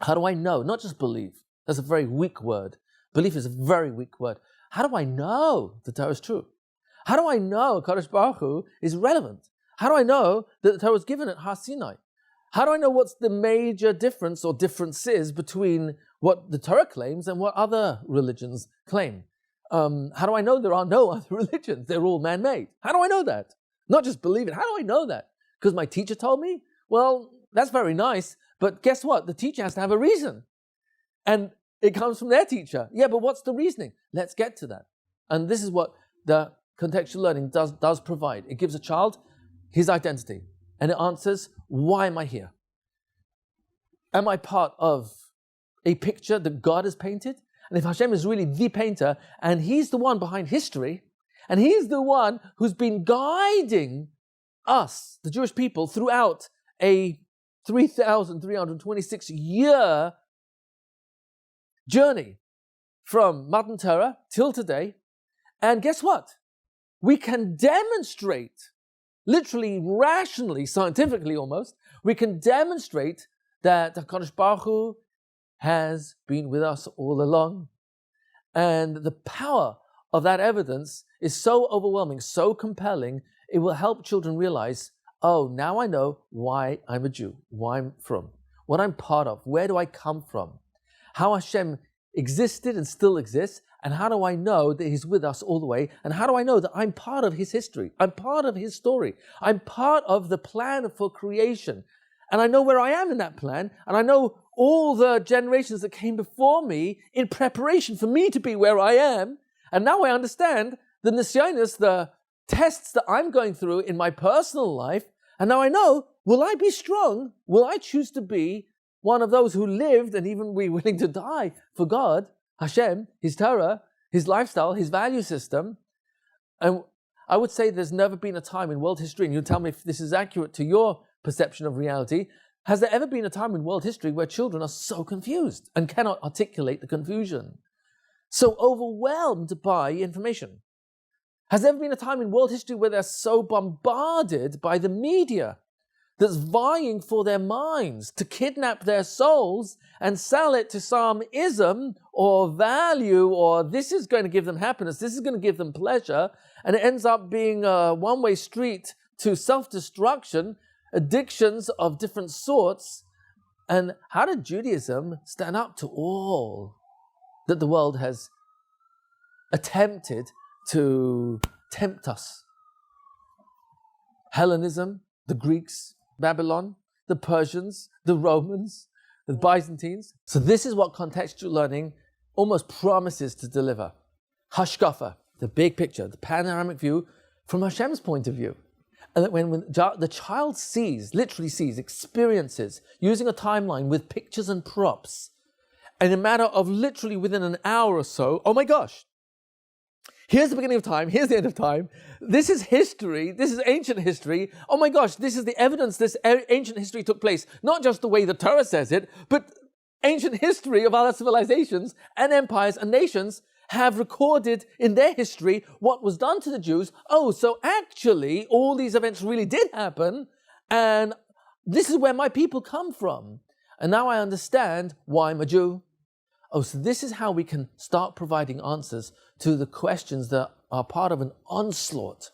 How do I know? Not just believe. That's a very weak word. Belief is a very weak word. How do I know the Torah is true? How do I know Kadosh Baruch Hu is relevant? How do I know that the Torah was given at Har Sinai? How do I know what's the major difference or differences between what the Torah claims and what other religions claim? How do I know there are no other religions? They're all man-made. How do I know that? Not just believe it. How do I know that? Because my teacher told me? Well, that's very nice, but guess what? The teacher has to have a reason. And it comes from their teacher. Yeah, but what's the reasoning? Let's get to that. And this is what the contextual learning does provide. It gives a child his identity. And it answers, why am I here? Am I part of a picture that God has painted? And if Hashem is really the painter, and he's the one behind history, and he's the one who's been guiding us, the Jewish people, throughout a 3,326-year journey from Matan Torah till today. And guess what? We can demonstrate, literally, rationally, scientifically almost, we can demonstrate that the HaKadosh Baruch Hu has been with us all along. And the power of that evidence is so overwhelming, so compelling, it will help children realize, oh, now I know why I'm a Jew, why I'm from, what I'm part of, where do I come from, how Hashem existed and still exists, and how do I know that he's with us all the way, and how do I know that I'm part of his history, I'm part of his story, I'm part of the plan for creation, and I know where I am in that plan, and I know all the generations that came before me in preparation for me to be where I am, and now I understand the nisyonos, the tests that I'm going through in my personal life, and now I know, will I be strong? Will I choose to be one of those who lived and even be willing to die for God, Hashem, his Torah, his lifestyle, his value system? And I would say there's never been a time in world history, and you tell me if this is accurate to your perception of reality, has there ever been a time in world history where children are so confused and cannot articulate the confusion? So overwhelmed by information? Has there ever been a time in world history where they're so bombarded by the media that's vying for their minds to kidnap their souls and sell it to some ism or value, or this is going to give them happiness, this is going to give them pleasure, and it ends up being a one-way street to self-destruction, addictions of different sorts? And how did Judaism stand up to all that the world has attempted to tempt us? Hellenism, the Greeks, Babylon, the Persians, the Romans, the Byzantines. So this is what contextual learning almost promises to deliver. Hashkafa, the big picture, the panoramic view from Hashem's point of view. And that when the child sees, literally sees, experiences, using a timeline with pictures and props, in a matter of literally within an hour or so, oh my gosh, here's the beginning of time, here's the end of time, this is history, this is ancient history, oh my gosh, this is the evidence this ancient history took place, not just the way the Torah says it, but ancient history of other civilizations and empires and nations have recorded in their history what was done to the Jews. Oh, so actually all these events really did happen, and this is where my people come from. And now I understand why I'm a Jew. Oh, so this is how we can start providing answers to the questions that are part of an onslaught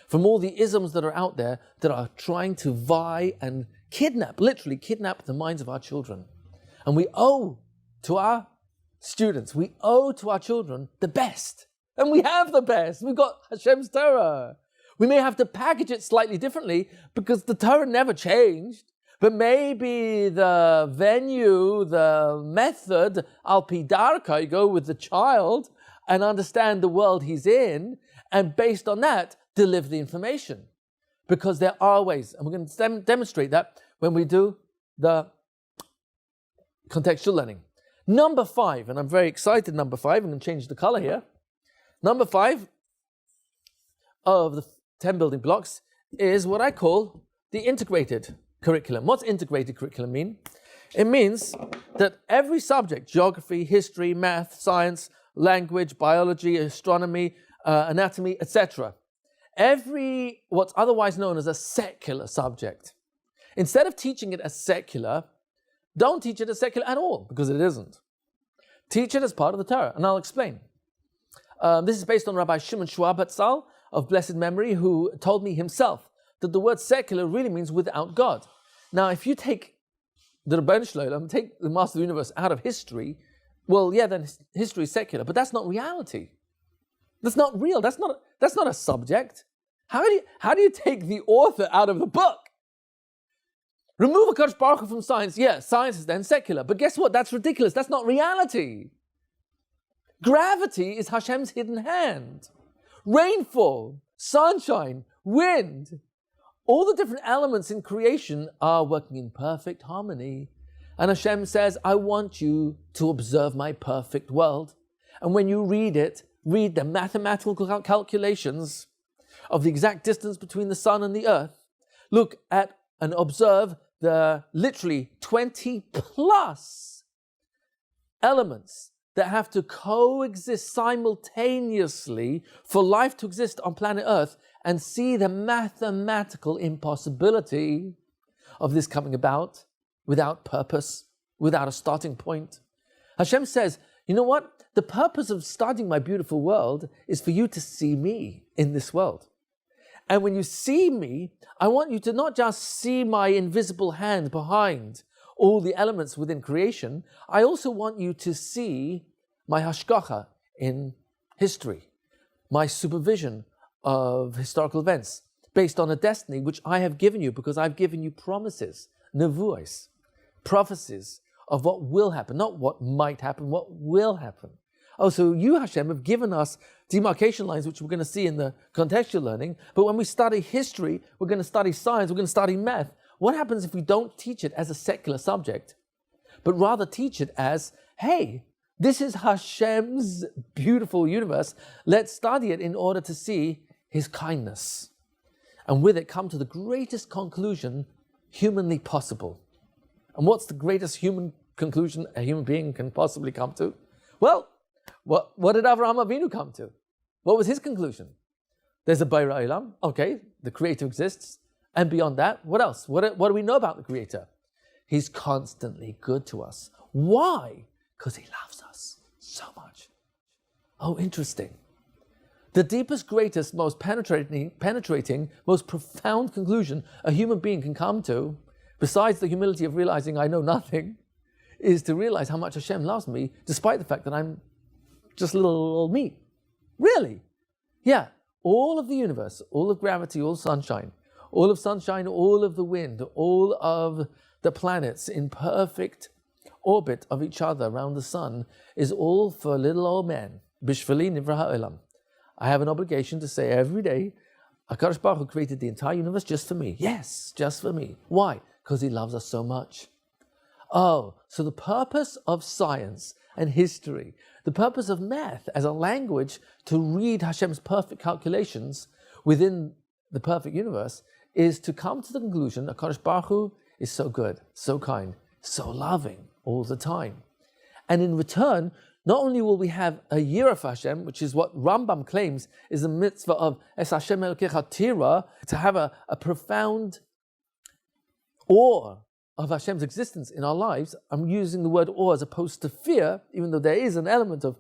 from all the isms that are out there that are trying to vie and kidnap, literally kidnap the minds of our children. And we owe to our students, we owe to our children the best. And we have the best. We've got Hashem's Torah. We may have to package it slightly differently because the Torah never changed. But maybe the venue, the method, al-pi darka, you go with the child and understand the world he's in, and based on that, deliver the information. Because there are ways, and we're going to demonstrate that when we do the contextual learning. Number 5, and I'm very excited, number 5, I'm going to change the color here. Number 5 of the 10 building blocks is what I call the integrated curriculum. What's integrated curriculum mean? It means that every subject, geography, history, math, science, language, biology, astronomy, anatomy, etc., every what's otherwise known as a secular subject, instead of teaching it as secular, don't teach it as secular at all, because it isn't. Teach it as part of the Torah, and I'll explain. This is based on Rabbi Shimon Schwab of blessed memory, who told me himself that the word secular really means without God. Now, if you take the Rabbeinu Shalom, take the Master of the Universe out of history, well, yeah, then history is secular, but that's not reality. That's not real. That's not a subject. How do you take the author out of the book? Remove a Kadosh Baruch Hu from science. Yeah, science is then secular. But guess what? That's ridiculous. That's not reality. Gravity is Hashem's hidden hand. Rainfall, sunshine, wind, all the different elements in creation are working in perfect harmony. And Hashem says, I want you to observe my perfect world. And when you read it, read the mathematical calculations of the exact distance between the sun and the earth. Look at and observe the literally 20 plus elements that have to coexist simultaneously for life to exist on planet Earth, and see the mathematical impossibility of this coming about without purpose, without a starting point. Hashem says, you know what? The purpose of starting my beautiful world is for you to see me in this world. And when you see me, I want you to not just see my invisible hand behind all the elements within creation, I also want you to see my hashgacha in history, my supervision of historical events based on a destiny which I have given you, because I've given you promises, nevuos, prophecies of what will happen, not what might happen, what will happen. Oh, so you, Hashem, have given us demarcation lines, which we're going to see in the contextual learning, but when we study history, we're going to study science, we're going to study math. What happens if we don't teach it as a secular subject, but rather teach it as, hey, this is Hashem's beautiful universe. Let's study it in order to see His kindness. And with it come to the greatest conclusion humanly possible. And what's the greatest human conclusion a human being can possibly come to? Well, what did Avraham Avinu come to? What was his conclusion? There's a Baira Olam. Okay, the Creator exists. And beyond that, what else? What do we know about the Creator? He's constantly good to us. Why? Because He loves us so much. Oh, interesting. The deepest, greatest, most penetrating, most profound conclusion a human being can come to, besides the humility of realizing I know nothing, is to realize how much Hashem loves me, despite the fact that I'm just little me. Really? Yeah. All of the universe, all of gravity, all sunshine, all of the wind, all of the planets in perfect orbit of each other around the sun is all for little old man. Bishvili nivra ha'olam. I have an obligation to say every day, HaKadosh Baruch Hu created the entire universe just for me. Yes, just for me. Why? Because He loves us so much. Oh, so the purpose of science and history, the purpose of math as a language to read Hashem's perfect calculations within the perfect universe is to come to the conclusion that HaKadosh Baruch Hu is so good, so kind, so loving all the time. And in return, not only will we have a year of Hashem, which is what Rambam claims is the mitzvah of Es Hashem Elokecha Tira, to have a profound awe of Hashem's existence in our lives. I'm using the word awe as opposed to fear, even though there is an element of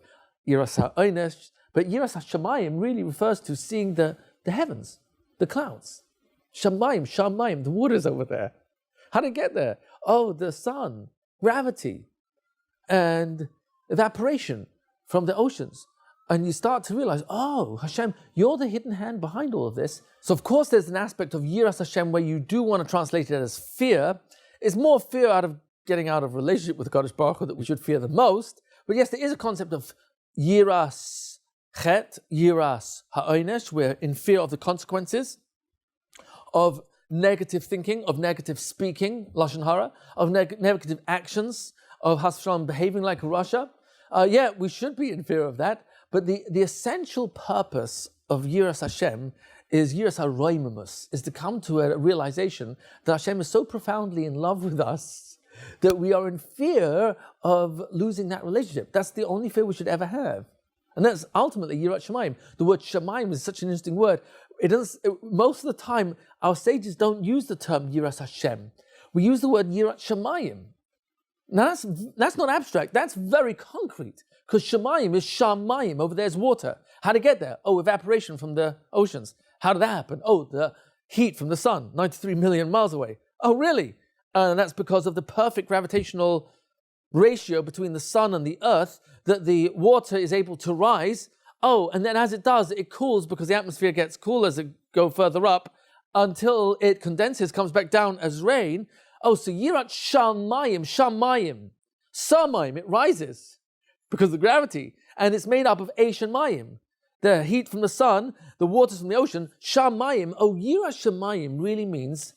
Yiras HaOnesh, but Yiras HaShamayim really refers to seeing the heavens, The clouds. Shamayim, the water's over there. How did it get there? Oh, the sun, gravity, and evaporation from the oceans. And you start to realize, oh, Hashem, you're the hidden hand behind all of this. So of course there's an aspect of Yiras Hashem where you do want to translate it as fear. It's more fear out of getting out of relationship with the Kadosh Baruch Hu that we should fear the most. But yes, there is a concept of Yiras Chet, Yiras Ha'onesh. We're in fear of the consequences of negative thinking, of negative speaking, Lashon Hara, of negative actions, of Has V'Shalom behaving like a Russia. Yeah, we should be in fear of that. But the essential purpose of Yiras Hashem is Yiras HaRoimamus, is to come to a realization that Hashem is so profoundly in love with us that we are in fear of losing that relationship. That's the only fear we should ever have. And that's ultimately Yirat Shamayim. The word Shamayim is such an interesting word. Most of the time, our sages don't use the term Yiras Hashem. We use the word Yirat Shamayim. Now that's not abstract, that's very concrete. Because Shamayim is Shamayim, over there's water. How did it get there? Oh, evaporation from the oceans. How did that happen? Oh, the heat from the sun, 93 million miles away. Oh, really? And that's because of the perfect gravitational ratio between the sun and the earth, that the water is able to rise. Oh, and then as it does, it cools because the atmosphere gets cooler as it goes further up until it condenses, comes back down as rain. Oh, so Yirat Shamayim, Samayim, it rises because of the gravity, and it's made up of Eish and Mayim, the heat from the sun, the waters from the ocean. Shamayim, oh, Yirat Shamayim really means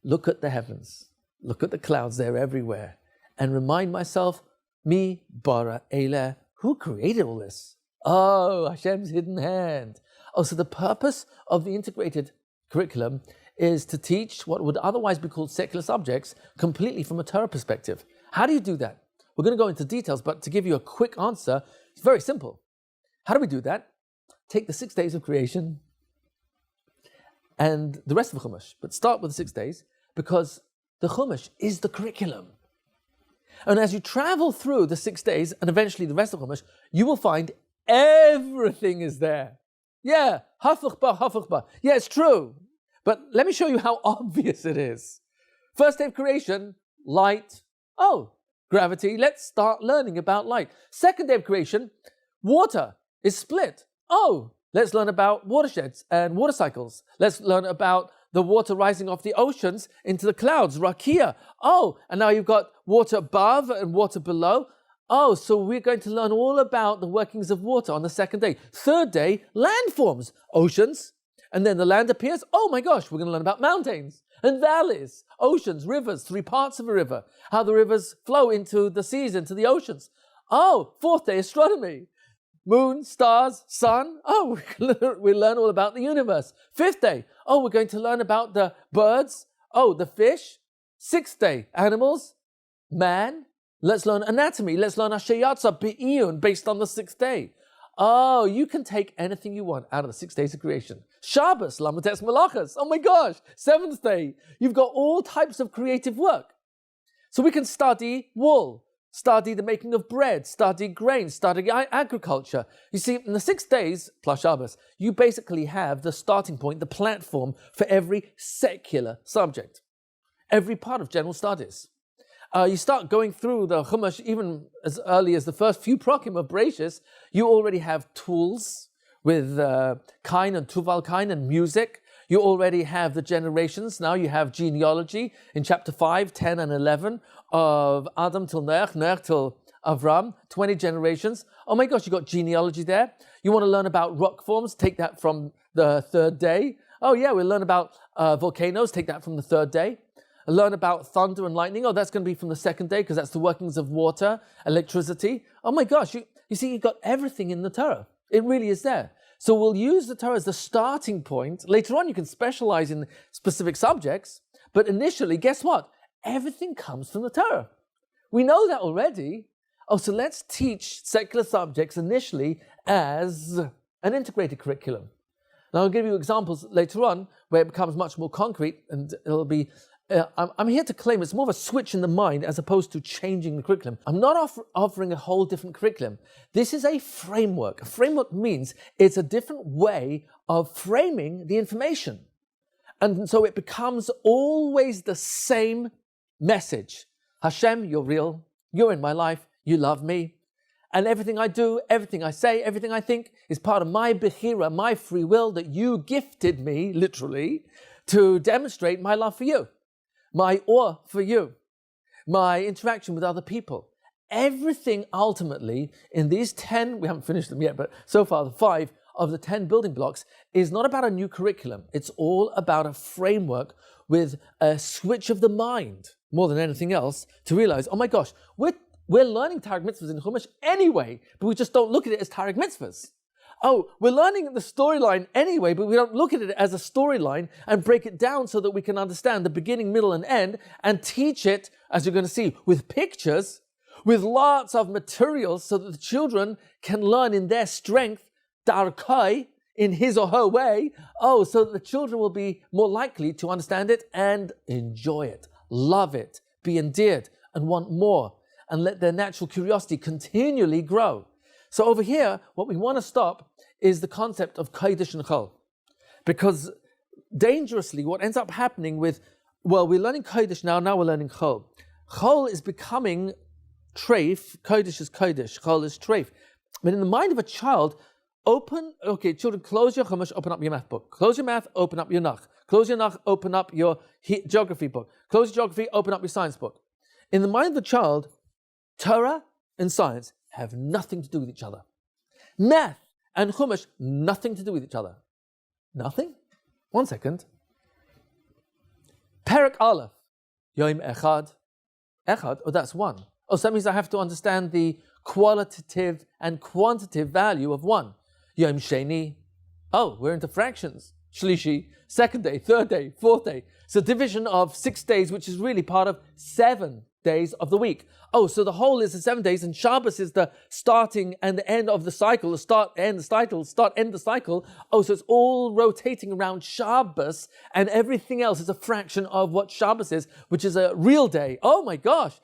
look at the heavens, look at the clouds, they're everywhere, and remind myself, Mi bara Eileh, who created all this? Oh, Hashem's hidden hand. Oh, so the purpose of the integrated curriculum is to teach what would otherwise be called secular subjects completely from a Torah perspective. How do you do that? We're going to go into details, but to give you a quick answer, it's very simple. How do we do that? Take the 6 days of creation and the rest of the Chumash, but start with the 6 days, because the Chumash is the curriculum. And as you travel through the 6 days and eventually the rest of the Chumash, you will find everything is there. Yeah, hafuch ba. Yeah, it's true. But let me show you how obvious it is. First day of creation, light. Oh, gravity. Let's start learning about light. Second day of creation, water is split. Oh, let's learn about watersheds and water cycles. Let's learn about the water rising off the oceans into the clouds, rakia. Oh, and now you've got water above and water below. Oh, so we're going to learn all about the workings of water on the second day. Third day, land forms, oceans, and then the land appears. Oh my gosh, we're going to learn about mountains and valleys, oceans, rivers, 3 parts of a river, how the rivers flow into the seas, into the oceans. Oh, fourth day, astronomy. Moon, stars, sun. Oh, we learn all about the universe. Fifth day, oh, we're going to learn about the birds. Oh, the fish. Sixth day, animals, man. Let's learn anatomy. Let's learn Ashayatza Be'iyun based on the 6th day. Oh, you can take anything you want out of the 6 days of creation. Shabbos, Lamates Malachas. Oh my gosh, 7th day. You've got all types of creative work. So we can study wool, study the making of bread, study grain, study agriculture. You see, in the 6 days, plus Shabbos, you basically have the starting point, the platform for every secular subject, every part of general studies. You start going through the Chumash even as early as the first few prokim of Bereshis. You already have tools with Kain and Tuval Kain and music. You already have the generations. Now you have genealogy in chapter 5, 10 and 11 of Adam till Noach, Noach till Avram, 20 generations. Oh my gosh, you got genealogy there. You want to learn about rock forms, take that from the 3rd day. Oh yeah, we'll learn about volcanoes, take that from the 3rd day. Learn about thunder and lightning. Oh, that's going to be from the 2nd day because that's the workings of water, electricity. Oh my gosh, you see, you've got everything in the Torah. It really is there. So we'll use the Torah as the starting point. Later on, you can specialize in specific subjects. But initially, guess what? Everything comes from the Torah. We know that already. Oh, so let's teach secular subjects initially as an integrated curriculum. Now, I'll give you examples later on where it becomes much more concrete, and it'll be I'm here to claim it's more of a switch in the mind as opposed to changing the curriculum. I'm not offering a whole different curriculum. This is a framework. A framework means it's a different way of framing the information. And so it becomes always the same message. Hashem, you're real. You're in my life. You love me. And everything I do, everything I say, everything I think is part of my bechira, my free will that you gifted me, literally, to demonstrate my love for you, my awe for you, my interaction with other people. Everything ultimately in these 10, we haven't finished them yet, but so far the 5 of the 10 building blocks is not about a new curriculum. It's all about a framework with a switch of the mind, more than anything else, to realize, oh my gosh, we're learning Tarek mitzvahs in Chumash anyway, but we just don't look at it as Tarek mitzvahs. Oh, we're learning the storyline anyway, but we don't look at it as a storyline and break it down so that we can understand the beginning, middle, and end, and teach it, as you're going to see, with pictures, with lots of materials so that the children can learn in their strength, darkai, in his or her way, so that the children will be more likely to understand it and enjoy it, love it, be endeared, and want more, and let their natural curiosity continually grow. So over here, what we want to stop is the concept of Kodesh and Chol. Because dangerously, what ends up happening with, we're learning Kodesh now we're learning Chol. Chol is becoming treif, Kodesh is Kodesh, Chol is treif. But in the mind of a child, children, close your Chumash, open up your math book. Close your math, open up your Nach. Close your Nach, open up your geography book. Close your geography, open up your science book. In the mind of the child, Torah and science have nothing to do with each other. Math and Chumash, nothing to do with each other. Nothing? 1 second. Perek Aleph, Yom Echad. Echad, that's one. So that means I have to understand the qualitative and quantitative value of one. Yom Sheni. We're into fractions. Shlishi, second day, third day, fourth day. It's a division of 6 days, which is really part of 7 days of the week. So the whole is the 7 days, and Shabbos is the starting and the end of the cycle, the start, end, the cycle, start, end the cycle. So it's all rotating around Shabbos, and everything else is a fraction of what Shabbos is, which is a real day. Oh my gosh.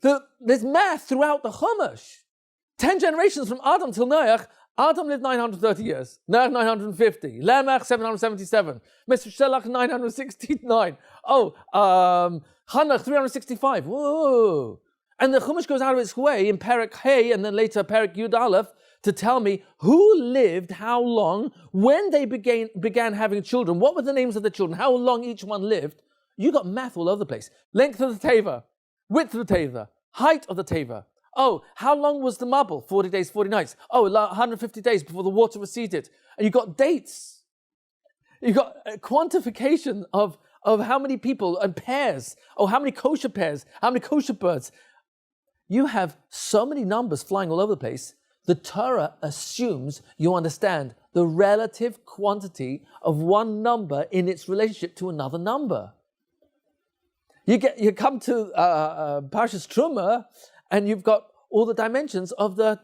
There's math throughout the Chumash. 10 generations from Adam till Noach. Adam lived 930 years, Noach 950, Lamech 777, Meshuselach 969, Chanach 365, whoa. And the Chumash goes out of its way in Perek Hey and then later Perek Yud Aleph to tell me who lived how long, when they began having children, what were the names of the children, how long each one lived. You got math all over the place. Length of the Teva, width of the Teva, height of the Teva. How long was the Mabul? 40 days, 40 nights. 150 days before the water receded. And you got dates. You got a quantification of how many people and pairs. How many kosher pairs? How many kosher birds? You have so many numbers flying all over the place. The Torah assumes you understand the relative quantity of one number in its relationship to another number. You come to Parshas Truma, and you've got all the dimensions of the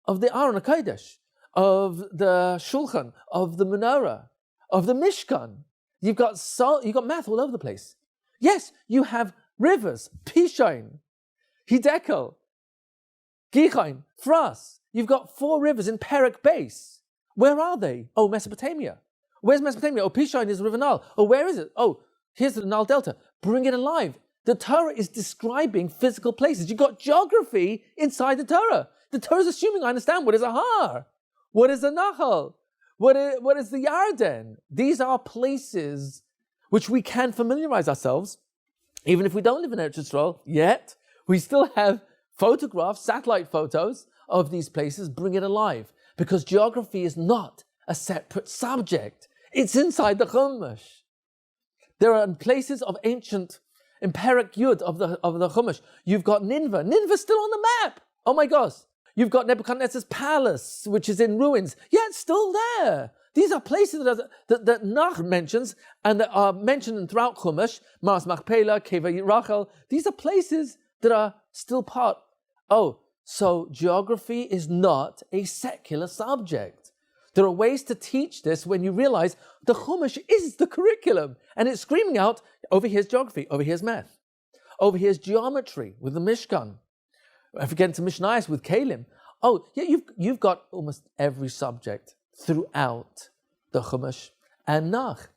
Aron HaKodesh, of the Shulchan, of the Menorah, of the Mishkan. You've got math all over the place. Yes, you have rivers, Pishain, Hidekel, Gichain, Fras. You've got 4 rivers in Perek Base. Where are they? Mesopotamia. Where's Mesopotamia? Pishain is River Nile. Where is it? Here's the Nile Delta. Bring it alive. The Torah is describing physical places. You've got geography inside the Torah. The Torah is assuming I understand what is a Har, what is a Nahal, what is the Yarden. These are places which we can familiarize ourselves, even if we don't live in Eretz Yisrael yet. We still have photographs, satellite photos of these places. Bring it alive, because geography is not a separate subject. It's inside the Chumash. There are places of ancient. In Perek Yud of the Chumash, you've got Nineveh. Nineveh's still on the map. Oh my gosh. You've got Nebuchadnezzar's palace, which is in ruins. Yeah, it's still there. These are places that Nach mentions and that are mentioned throughout Chumash. Mars Machpelah, Keva Rachel. These are places that are still part. So geography is not a secular subject. There are ways to teach this when you realize the Chumash is the curriculum and it's screaming out, over here's geography, over here's math, over here's geometry with the Mishkan. If you get into Mishnayos with Kalim, oh, yeah, you've got almost every subject throughout the Chumash and Nach.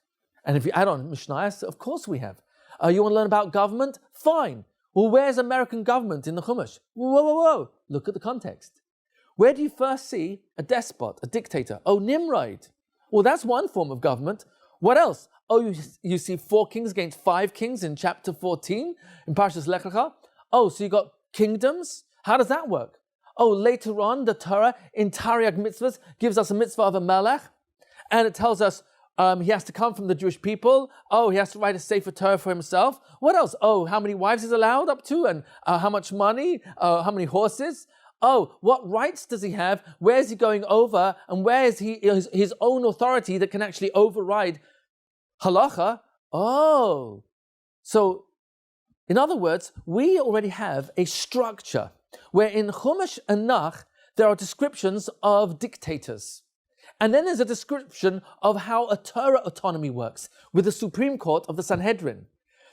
And if you add on Mishnayos, of course we have. You want to learn about government? Fine. Well, where's American government in the Chumash? Whoa. Look at the context. Where do you first see a despot, a dictator? Oh, Nimrod. Well, that's one form of government. What else? Oh, you see 4 kings against 5 kings in chapter 14 in Parshas Lech Lecha. Oh, so you got kingdoms? How does that work? Oh, later on, the Torah in Tariag mitzvahs gives us a mitzvah of a melech, and it tells us he has to come from the Jewish people. Oh, he has to write a Sefer Torah for himself. What else? Oh, how many wives he's allowed up to, and how much money, how many horses. Oh, what rights does he have? Where is he going over? And where is his own authority that can actually override Halacha? Oh, so in other words, we already have a structure where in Chumash and Nach there are descriptions of dictators. And then there's a description of how a Torah autonomy works with the Supreme Court of the Sanhedrin,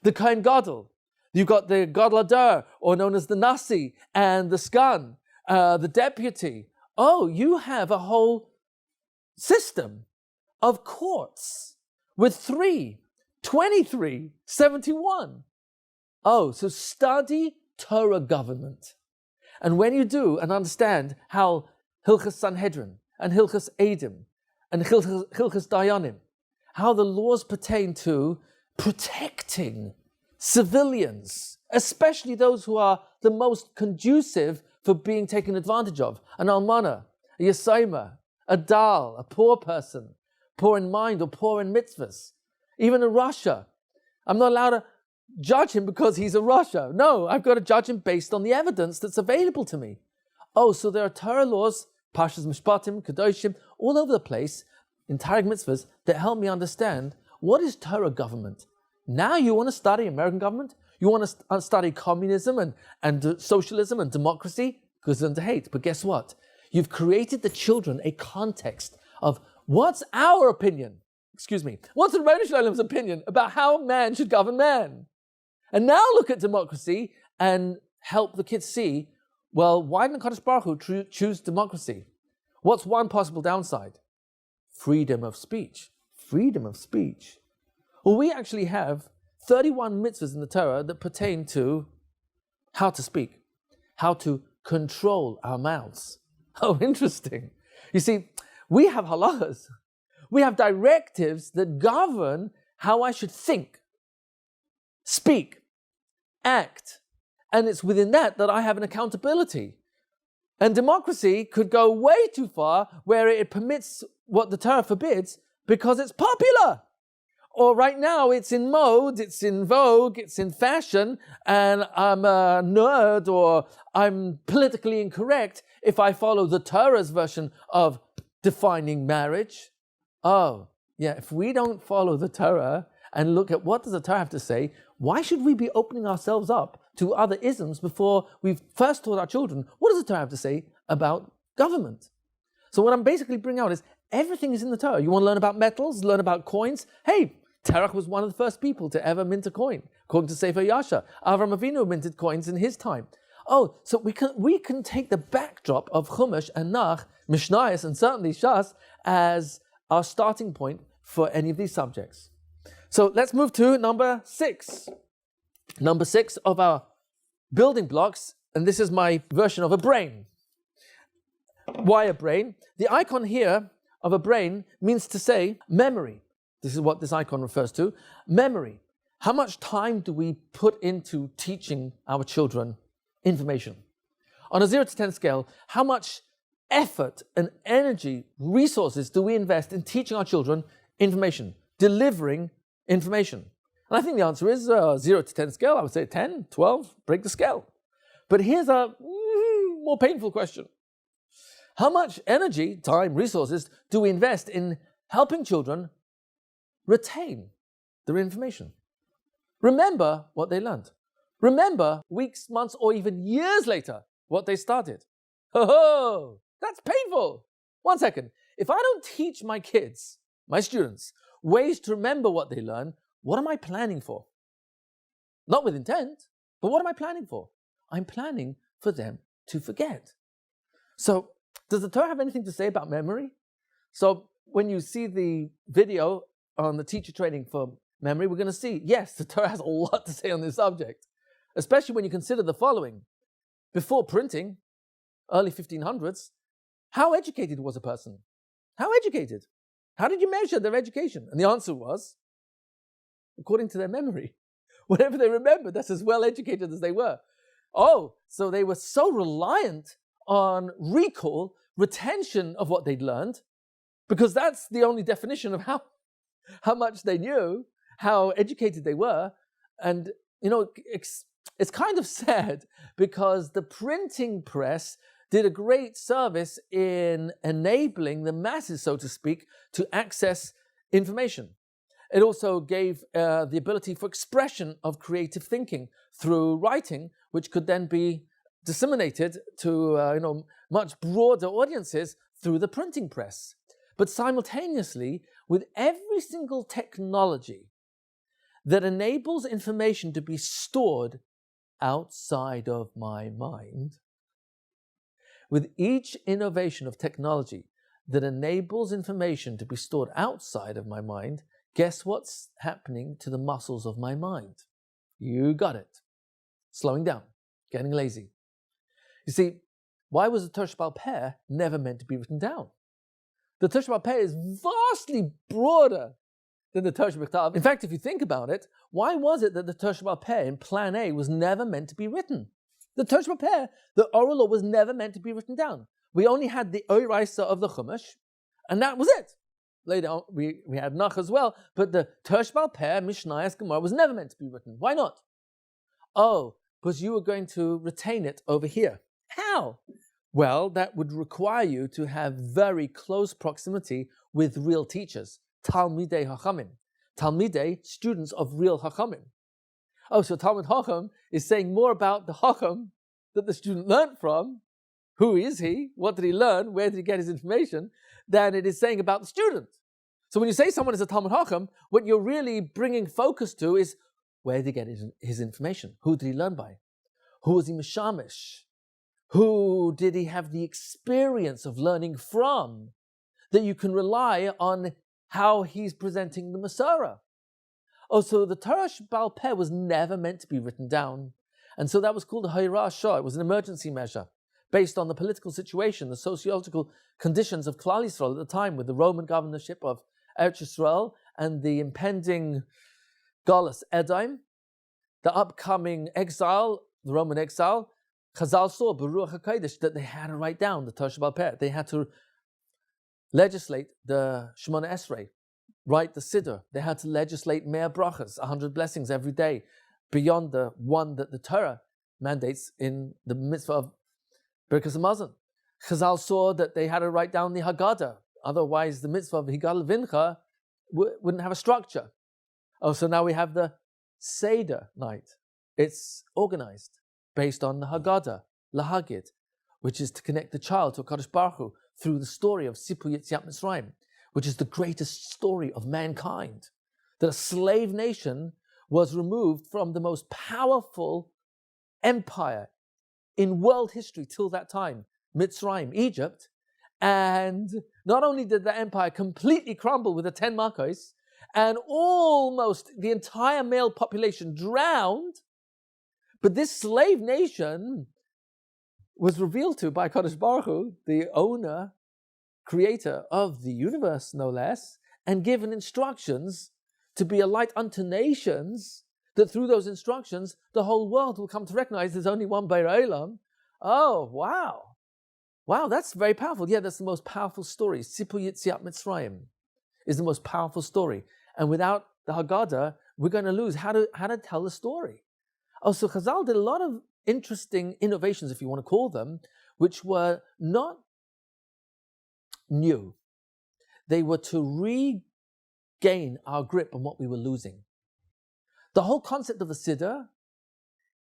the Kohen Gadol. You've got the Gadol Adar, or known as the Nasi, and the Sgan, the deputy. Oh, you have a whole system of courts with 23, 71. Oh, so study Torah government. And when you do and understand how Hilchas Sanhedrin and Hilchas Edim and Hilchas Dayanim, how the laws pertain to protecting civilians, especially those who are the most conducive for being taken advantage of, an almana, a yesayma, a dal, a poor person, poor in mind or poor in mitzvahs, even a rasha. I'm not allowed to judge him because he's a rasha. No, I've got to judge him based on the evidence that's available to me. Oh, so there are Torah laws, Pashas Mishpatim, Kedoshim, all over the place in Targum mitzvahs that help me understand what is Torah government. Now you want to study American government? You want to study communism and socialism and democracy? Because under hate. But guess what? You've created the children a context of what's our opinion? What's the Rebbeinu Shalom's opinion about how man should govern man? And now look at democracy and help the kids see, well, why didn't Kadosh Baruch Hu choose democracy? What's one possible downside? Freedom of speech. Freedom of speech. Well, we actually have 31 mitzvahs in the Torah that pertain to how to speak, how to control our mouths. Oh, interesting. You see, we have halachas. We have directives that govern how I should think, speak, act. And it's within that I have an accountability. And democracy could go way too far where it permits what the Torah forbids because it's popular. Or right now it's in mode, it's in vogue, it's in fashion, and I'm a nerd or I'm politically incorrect if I follow the Torah's version of defining marriage. Oh, yeah, if we don't follow the Torah and look at what does the Torah have to say, why should we be opening ourselves up to other isms before we've first taught our children what does the Torah have to say about government? So what I'm basically bringing out is everything is in the Torah. You want to learn about metals, learn about coins? Hey, Terach was one of the first people to ever mint a coin, according to Sefer Yasha. Avram Avinu minted coins in his time. Oh, so we can take the backdrop of Chumash and Nach, Mishnayos, and certainly Shas as our starting point for any of these subjects. So let's move to number 6. Number 6 of our building blocks, and this is my version of a brain. Why a brain? The icon here of a brain means to say memory. This is what this icon refers to. Memory. How much time do we put into teaching our children information? On a 0 to 10 scale, how much effort and energy, resources do we invest in teaching our children information, delivering information? And I think the answer is 0 to 10 scale. I would say 10, 12, break the scale. But here's a more painful question. How much energy, time, resources do we invest in helping children retain their information? Remember what they learned. Remember weeks, months, or even years later what they started. That's painful. 1 second. if I don't teach my kids, my students, ways to remember what they learn, what am I planning for? Not with intent, but what am I planning for? I'm planning for them to forget. So, does the Torah have anything to say about memory? So, when you see the video on the teacher training for memory, we're going to see, yes, the Torah has a lot to say on this subject, especially when you consider the following. Before printing, early 1500s, how educated was a person? How educated? How did you measure their education? And the answer was, according to their memory. Whatever they remembered, that's as well educated as they were. Oh, so they were so reliant on recall, retention of what they'd learned, because that's the only definition of how much they knew, how educated they were. And, it's kind of sad because the printing press did a great service in enabling the masses, so to speak, to access information. It also gave the ability for expression of creative thinking through writing, which could then be disseminated to much broader audiences through the printing press. But simultaneously, with every single technology that enables information to be stored outside of my mind, with each innovation of technology that enables information to be stored outside of my mind, guess what's happening to the muscles of my mind? You got it. Slowing down, getting lazy. You see, why was the Torah Sheba'al Peh never meant to be written down? The Torah Sheba'al Peh is vastly broader than the Torah Shebechtav. In fact, if you think about it, why was it that the Torah Sheba'al Peh in Plan A was never meant to be written? The Torah Sheba'al Peh, the oral law, was never meant to be written down. We only had the Oiraisa of the Chumash, and that was it. Later on, we had Nach as well, but the Torah Sheba'al Peh, Mishnayos, Gemara was never meant to be written. Why not? Oh, because you were going to retain it over here. How? Well, that would require you to have very close proximity with real teachers. Talmidei Hachamim. Talmidei, students of real Hachamim. Oh, so Talmid Hacham is saying more about the Hacham that the student learned from, who is he, what did he learn, where did he get his information, than it is saying about the student. So when you say someone is a Talmid Hacham, what you're really bringing focus to is, where did he get his information? Who did he learn by? Who was he mishamish? Who did he have the experience of learning from, that you can rely on how he's presenting the Masorah? Oh, so the Torah Sheba'al Peh was never meant to be written down. And so that was called a Hayrah Shah. It was an emergency measure based on the political situation, the sociological conditions of Klal Yisrael at the time, with the Roman governorship of Eretz Yisrael and the impending Galus Edom, the upcoming exile, the Roman exile. Chazal saw, Baruch HaKodesh, that they had to write down the Torah Sheba'al Peh. They had to legislate the Shemona Esrei, write the Siddur. They had to legislate Mea Brachas, 100 blessings every day, beyond the one that the Torah mandates in the mitzvah of Birkas Hamazon. Chazal saw that they had to write down the Haggadah. Otherwise, the mitzvah of Higal Vincha wouldn't have a structure. Oh, so now we have the Seder night. It's organized based on the Haggadah, Lahagid, which is to connect the child to HaKadosh Baruch Hu through the story of Sipur Yetziat Mitzrayim, which is the greatest story of mankind. That a slave nation was removed from the most powerful empire in world history till that time, Mitzrayim, Egypt. And not only did the empire completely crumble with the 10 Makos, and almost the entire male population drowned, but this slave nation was revealed to by Kadosh Baruch Hu, the owner, creator of the universe, no less, and given instructions to be a light unto nations, that through those instructions, the whole world will come to recognize there's only one Be'er Olam. Oh, wow. Wow, that's very powerful. Yeah, that's the most powerful story. Sipur Yetziat Mitzrayim is the most powerful story. And without the Haggadah, we're going to lose how to tell the story. Oh, so Chazal did a lot of interesting innovations, if you want to call them, which were not new. They were to regain our grip on what we were losing. The whole concept of the Siddur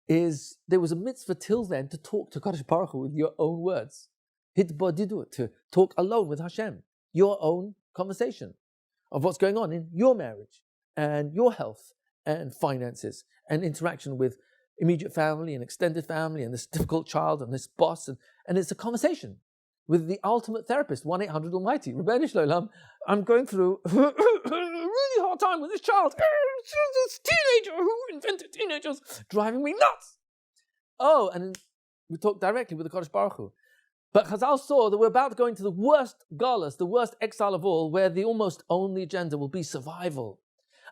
is there was a mitzvah till then to talk to Kadosh Baruch Hu with your own words. Hitbodidu, to talk alone with Hashem. your own conversation of what's going on in your marriage and your health and finances and interaction with immediate family and extended family and this difficult child and this boss. And it's a conversation with the ultimate therapist, 1-800 Almighty. Rebbeinu Shalom, I'm going through a really hard time with this child. This teenager who invented teenagers driving me nuts. Oh, and we talked directly with the Kodesh Baruch Hu. But Chazal saw that we're about to go into the worst galus, the worst exile of all, where the almost only agenda will be survival.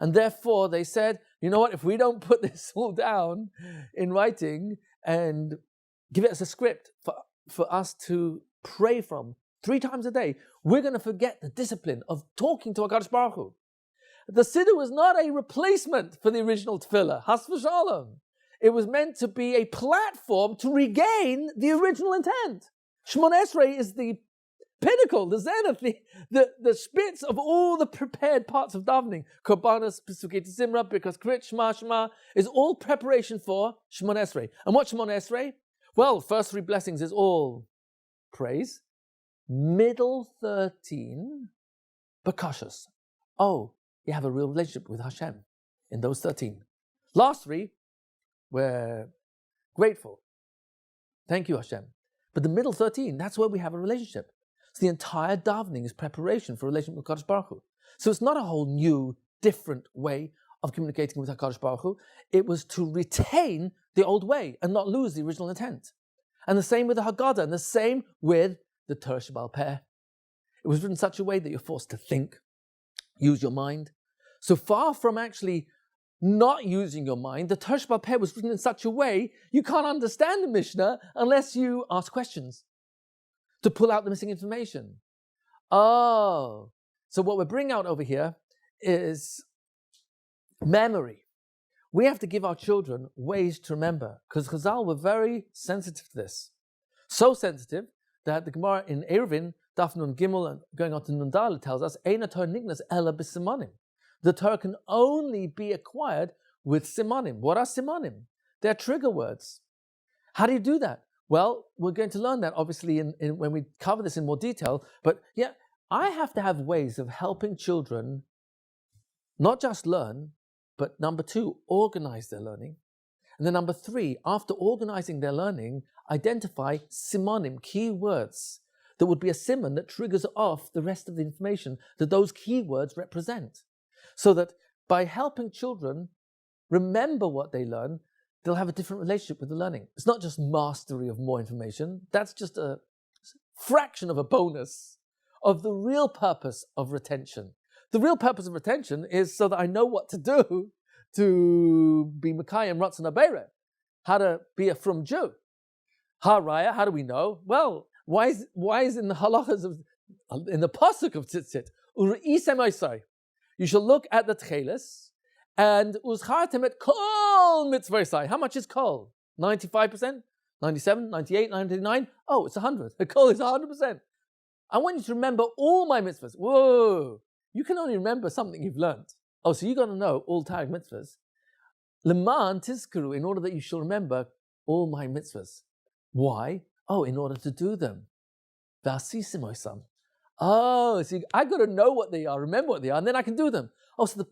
And therefore they said, you know what, if we don't put this all down in writing and give it as a script for us to pray from 3 times a day, we're going to forget the discipline of talking to HaKadosh Baruch Hu. The Siddur was not a replacement for the original tefillah, Has v'Shalom. It was meant to be a platform to regain the original intent. Shmona Esrei is the pinnacle, the zenith, the spitz of all the prepared parts of davening. Korbanos, Pesukei Zimra, because Krit, Shema, Shema is all preparation for Shmona Esrei. And what Shmona Esrei? Well, first 3 blessings is all praise. Middle 13, bakashas. Oh, you have a real relationship with Hashem in those 13. Last 3, we're grateful. Thank you, Hashem. But the middle 13, that's where we have a relationship. So the entire davening is preparation for a relationship with HaKadosh Baruch Hu. So it's not a whole new, different way of communicating with HaKadosh Baruch Hu. It was to retain the old way and not lose the original intent. And the same with the Haggadah, and the same with the Torah Sheba'al Peh. It was written in such a way that you're forced to think, use your mind. So far from actually not using your mind, the Torah Sheba'al Peh was written in such a way you can't understand the Mishnah unless you ask questions to pull out the missing information. Oh, so what we're bringing out over here is memory. We have to give our children ways to remember, because Chazal were very sensitive to this. So sensitive that the Gemara in Eruvin, Daf Nun Gimel, and going on to Nun Daled, tells us, Eina Torah nignas ela b'simanim. The Torah can only be acquired with simanim. What are simanim? They're trigger words. How do you do that? Well, we're going to learn that obviously when we cover this in more detail. But yeah, I have to have ways of helping children not just learn, but number 2, organize their learning. And then number 3, after organizing their learning, identify simanim, key words, that would be a siman that triggers off the rest of the information that those key words represent. So that by helping children remember what they learn, they'll have a different relationship with the learning. It's not just mastery of more information. That's just a fraction of a bonus of the real purpose of retention. The real purpose of retention is so that I know what to do to be Mekayim Ratzon HaBeireh, how to be a frum Jew. Haraya, how do we know? Well, why is in the halachas in the pasuk of Tzitzit, Uri'isem Oisai, you shall look at the Tchelis, and Uzchartem et Kol Mitzvosai. How much is Kol? 95%? 97? 98? 99? Oh, it's 100. The Kol is 100%. I want you to remember all my mitzvahs. Whoa! You can only remember something you've learned. Oh, so you got to know all Tarek mitzvahs. Leman tizkuru, in order that you shall remember all my mitzvahs. Why? Oh, in order to do them. V'asisim. Oh, so I got to know what they are, remember what they are, and then I can do them. Oh, so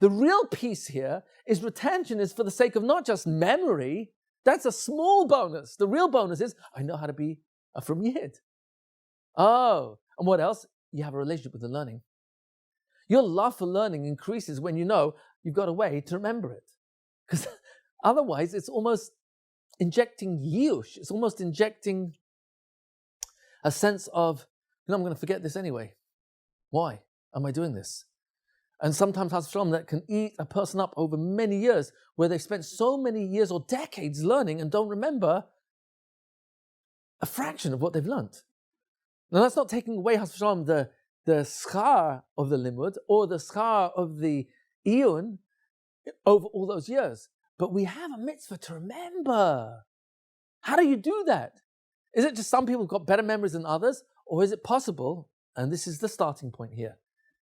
the real piece here is retention is for the sake of not just memory. That's a small bonus. The real bonus is I know how to be a from Yid. Oh, and what else? You have a relationship with the learning. Your love for learning increases when you know you've got a way to remember it. Because otherwise it's almost injecting yush. It's almost injecting a sense of, I'm going to forget this anyway. Why am I doing this? And sometimes Hashem, that can eat a person up over many years, where they've spent so many years or decades learning and don't remember a fraction of what they've learned. Now that's not taking away Hashem, the schar of the limud or the schar of the iyun over all those years. But we have a mitzvah to remember. How do you do that? Is it just some people have got better memories than others? Or is it possible, and this is the starting point here,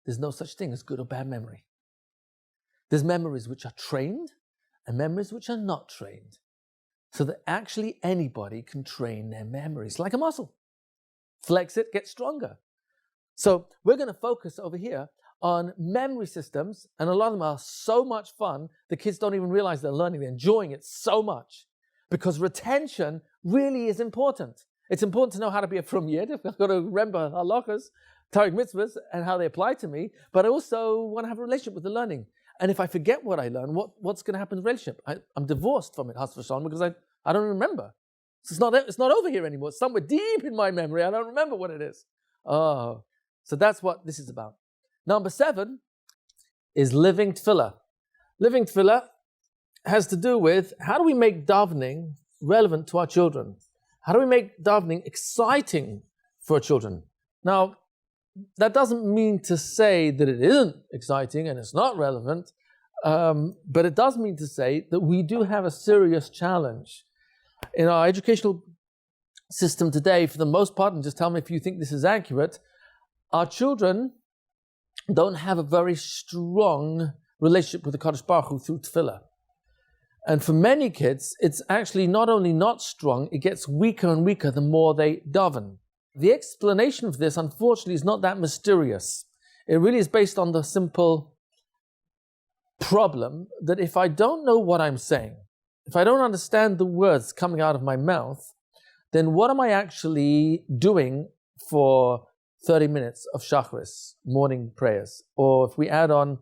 there's no such thing as good or bad memory. There's memories which are trained and memories which are not trained. So that actually anybody can train their memories like a muscle. Flex it, get stronger. So we're going to focus over here on memory systems, and a lot of them are so much fun, the kids don't even realize they're learning, they're enjoying it so much, because retention really is important. It's important to know how to be a frum yid. I've got to remember halachas, Tariq mitzvahs, and how they apply to me, but I also want to have a relationship with the learning. And if I forget what I learn, what's going to happen in the relationship? I'm divorced from it, Has v'shalom, because I don't remember. So it's not over here anymore. It's somewhere deep in my memory. I don't remember what it is. Oh, so that's what this is about. Number 7 is living tefillah. Living tefillah has to do with how do we make davening relevant to our children? How do we make davening exciting for our children? Now, that doesn't mean to say that it isn't exciting and it's not relevant, but it does mean to say that we do have a serious challenge. In our educational system today, for the most part, and just tell me if you think this is accurate, our children don't have a very strong relationship with the Kadosh Baruch Hu through tefillah. And for many kids, it's actually not only not strong, it gets weaker and weaker the more they daven. The explanation of this, unfortunately, is not that mysterious. It really is based on the simple problem that if I don't know what I'm saying, if I don't understand the words coming out of my mouth, then what am I actually doing for 30 minutes of shacharis, morning prayers? Or if we add on,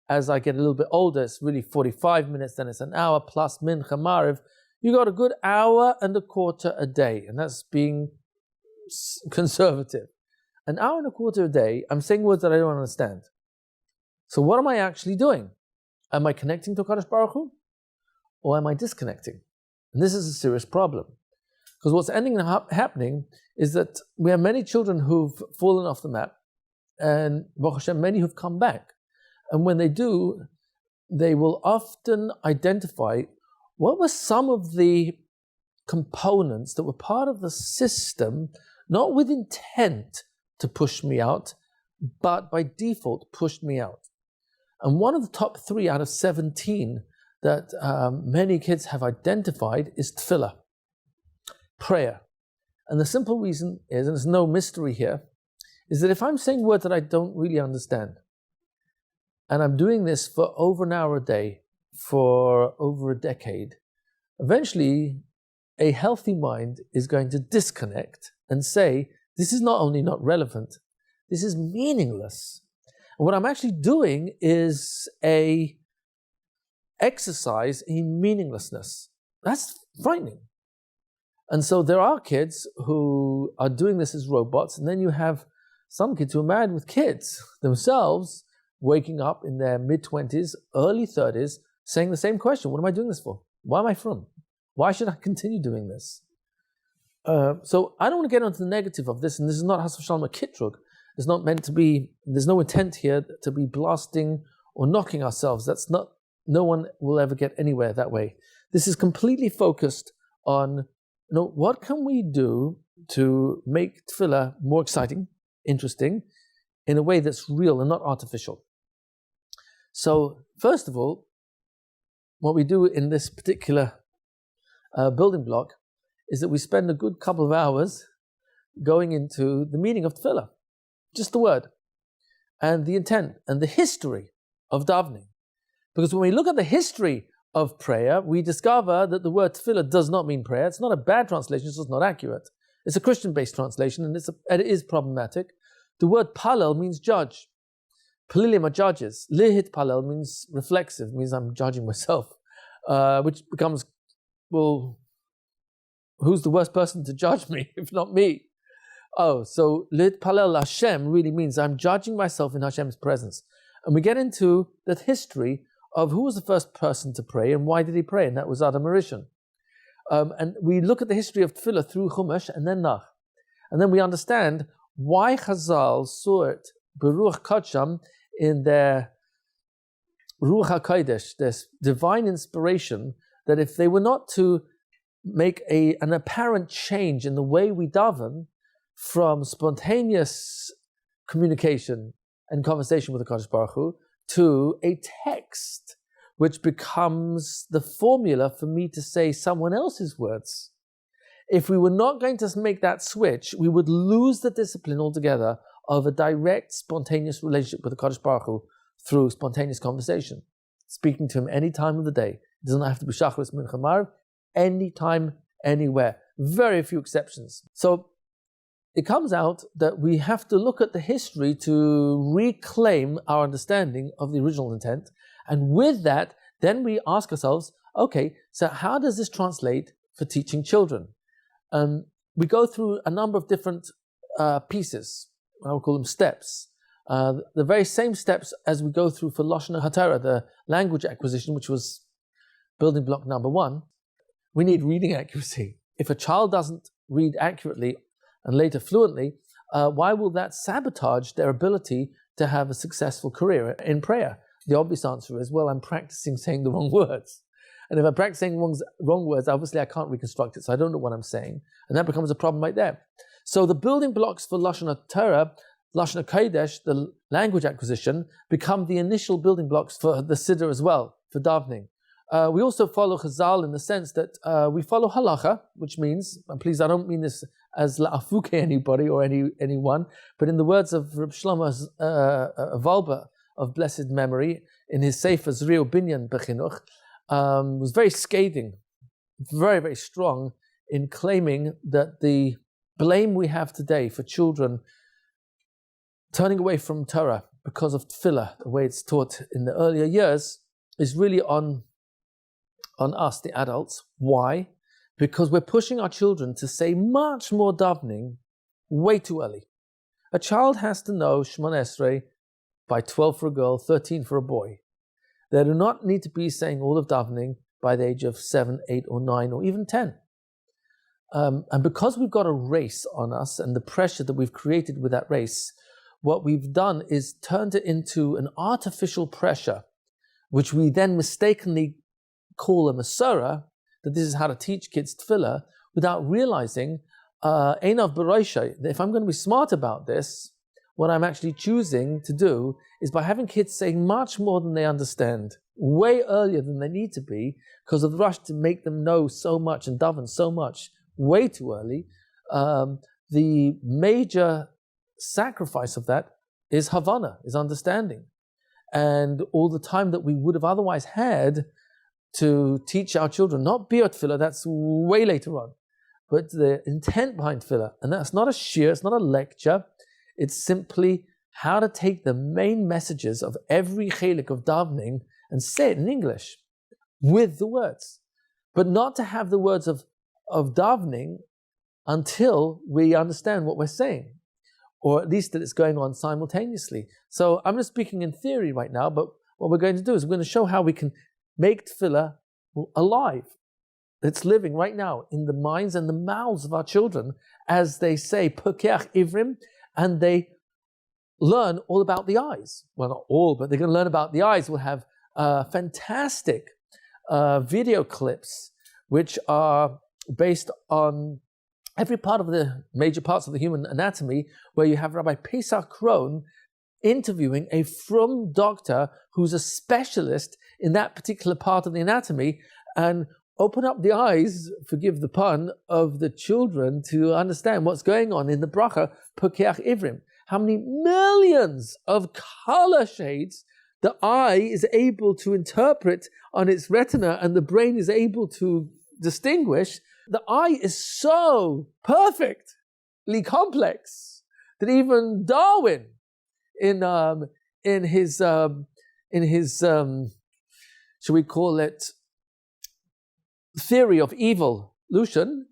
as I get a little bit older, it's really 45 minutes, then it's an hour plus mincha mariv. You got a good hour and a quarter a day, and that's being conservative. An hour and a quarter a day, I'm saying words that I don't understand. So what am I actually doing? Am I connecting to Kadosh Baruch Hu? Or am I disconnecting? And this is a serious problem. Because what's ending up happening is that we have many children who've fallen off the map, and Baruch Hashem, many who've come back. And when they do, they will often identify what were some of the components that were part of the system, not with intent to push me out, but by default pushed me out. And one of the top 3 out of 17 that many kids have identified is tefillah, prayer. And the simple reason is, and there's no mystery here, is that if I'm saying words that I don't really understand, and I'm doing this for over an hour a day, for over a decade, eventually a healthy mind is going to disconnect and say, this is not only not relevant, this is meaningless. And what I'm actually doing is a exercise in meaninglessness. That's frightening. And so there are kids who are doing this as robots, and then you have some kids who are married with kids themselves, waking up in their mid-20s, early 30s, saying the same question: what am I doing this for? Why am I from? Why should I continue doing this? So I don't want to get onto the negative of this, and this is not Has v'shalom a kitrug. It's not meant to be, there's no intent here to be blasting or knocking ourselves. That's not, no one will ever get anywhere that way. This is completely focused on, what can we do to make tefillah more exciting, interesting, in a way that's real and not artificial. So, first of all, what we do in this particular building block is that we spend a good couple of hours going into the meaning of tefillah, just the word, and the intent, and the history of davening. Because when we look at the history of prayer, we discover that the word tefillah does not mean prayer. It's not a bad translation, it's just not accurate. It's a Christian-based translation, and it is problematic. The word palel means judge. Palilim are judges. Lihit palel means reflexive, means I'm judging myself, which becomes, well, who's the worst person to judge me, if not me? Oh, so lihit palel Hashem really means I'm judging myself in Hashem's presence. And we get into the history of who was the first person to pray and why did he pray, and that was Adam Harishon. And we look at the history of tefillah through Chumash and then Nach. And then we understand why Chazal saw it Beruach Kodsham in their Ruach HaKodesh, this divine inspiration, that if they were not to make an apparent change in the way we daven from spontaneous communication and conversation with the Kadosh Baruch Hu to a text which becomes the formula for me to say someone else's words. If we were not going to make that switch, we would lose the discipline altogether of a direct, spontaneous relationship with the Kadosh Baruch Hu through spontaneous conversation. Speaking to him any time of the day. It doesn't have to be Shacharis, Mincha, Maariv, anytime, anywhere. Very few exceptions. So it comes out that we have to look at the history to reclaim our understanding of the original intent. And with that, then we ask ourselves, okay, so how does this translate for teaching children? We go through a number of different pieces. I would call them steps. The very same steps as we go through for Lashon HaTorah, the language acquisition, which was building block number 1. We need reading accuracy. If a child doesn't read accurately and later fluently, why will that sabotage their ability to have a successful career in prayer? The obvious answer is, well, I'm practicing saying the wrong words. And if I'm practicing wrong words, obviously I can't reconstruct it, so I don't know what I'm saying. And that becomes a problem right there. So the building blocks for Lashon HaTorah, Lashon HaKodesh, the language acquisition, become the initial building blocks for the Siddur as well, for davening. We also follow Chazal in the sense that we follow Halacha, which means, and please, I don't mean this as la'afuke anybody or anyone, but in the words of Reb Shlomo Valba of blessed memory, in his Sefer Zriu Binyan Bechinuch, was very scathing, very, very strong in claiming that the blame we have today for children turning away from Torah because of tefillah, the way it's taught in the earlier years, is really on us, the adults. Why? Because we're pushing our children to say much more davening way too early. A child has to know Shemona Esrei by 12 for a girl, 13 for a boy. They do not need to be saying all of davening by the age of 7, 8, or 9, or even 10. And because we've got a race on us and the pressure that we've created with that race, what we've done is turned it into an artificial pressure, which we then mistakenly call a Masorah, that this is how to teach kids tefillah, without realizing, Einav B'Roshai, that if I'm going to be smart about this, what I'm actually choosing to do is by having kids saying much more than they understand, way earlier than they need to be, because of the rush to make them know so much and daven so much way too early. The major sacrifice of that is Havana, is understanding. And all the time that we would have otherwise had to teach our children, not Biot Tefillah, that's way later on, but the intent behind Tefillah. And that's not a shir, it's not a lecture, it's simply how to take the main messages of every chelik of davening and say it in English with the words. But not to have the words of davening until we understand what we're saying, or at least that it's going on simultaneously. So I'm just speaking in theory right now, but what we're going to do is we're going to show how we can make tefillah alive. It's living right now in the minds and the mouths of our children as they say Pokeach Ivrim, and they learn all about the eyes. Well, not all, but they're going to learn about the eyes. We'll have fantastic video clips which are based on every part of the major parts of the human anatomy, where you have Rabbi Pesach Krohn interviewing a frum doctor who's a specialist in that particular part of the anatomy, and open up the eyes, forgive the pun, of the children to understand what's going on in the bracha Pokeach Ivrim. How many millions of color shades the eye is able to interpret on its retina and the brain is able to distinguish. The eye is so perfectly complex that even Darwin, in his shall we call it theory of evolution,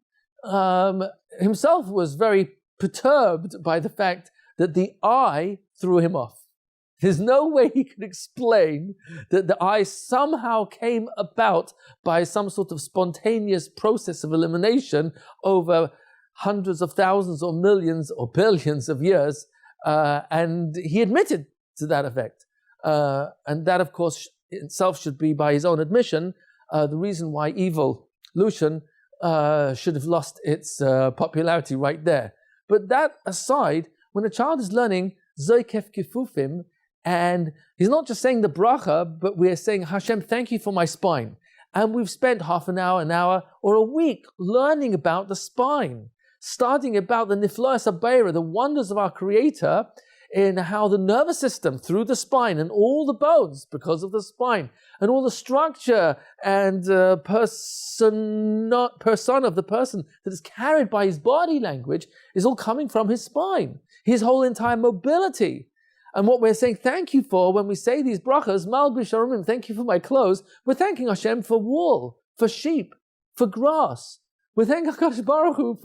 himself was very perturbed by the fact that the eye threw him off. There's no way he could explain that the eye somehow came about by some sort of spontaneous process of elimination over hundreds of thousands or millions or billions of years, and he admitted to that effect. And that, of course, itself should be, by his own admission, the reason why evolution should have lost its popularity right there. But that aside, when a child is learning Zoikef Kifufim, and he's not just saying the bracha, but we're saying, Hashem, thank you for my spine. And we've spent half an hour, or a week learning about the spine. starting about the niflaas habeira, the wonders of our Creator, in how the nervous system through the spine and all the bones because of the spine and all the structure and persona of the person that is carried by his body language is all coming from his spine, his whole entire mobility. And what we're saying thank you for when we say these brachas, Malbish Arumim, thank you for my clothes, we're thanking Hashem for wool, for sheep, for grass. We thank HaKadosh Baruch Hu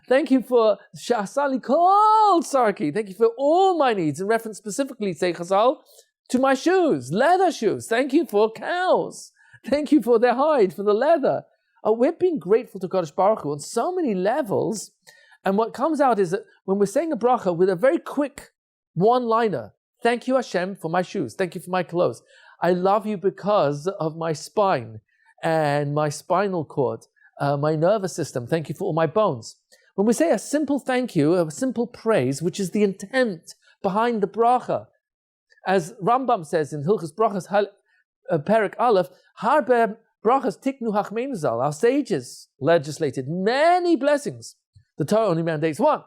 thank you for Sha'asali Kol Sarki, thank you for all my needs, in reference specifically, say Chazal, to my shoes, leather shoes. Thank you for cows. Thank you for their hide, for the leather. We're being grateful to Kadosh Baruch Hu on so many levels, and what comes out is that when we're saying a bracha with a very quick one-liner, thank you Hashem for my shoes, thank you for my clothes. I love you because of my spine and my spinal cord, my nervous system, thank you for all my bones. When we say a simple thank you, a simple praise, which is the intent behind the bracha, as Rambam says in Hilchos Brachas Perek Aleph, Harbe brachas tiknu hachmeinu zal, our sages legislated many blessings. The Torah only mandates one.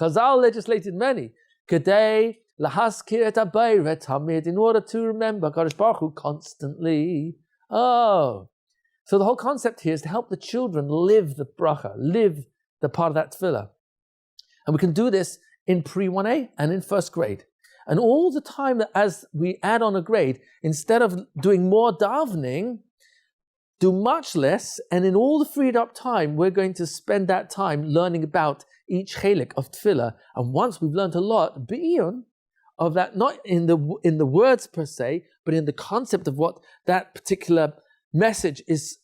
Chazal legislated many. Kedei lahaskir et habeira tamid, in order to remember Kadosh Baruch Hu constantly. Oh. So the whole concept here is to help the children live the bracha, live the part of that tefillah. And we can do this in pre-1A and in first grade. And all the time that as we add on a grade, instead of doing more davening, do much less, and in all the freed up time, we're going to spend that time learning about each chelik of tefillah. And once we've learned a lot, be'iyun, of that, not in the words per se, but in the concept of what that particular message is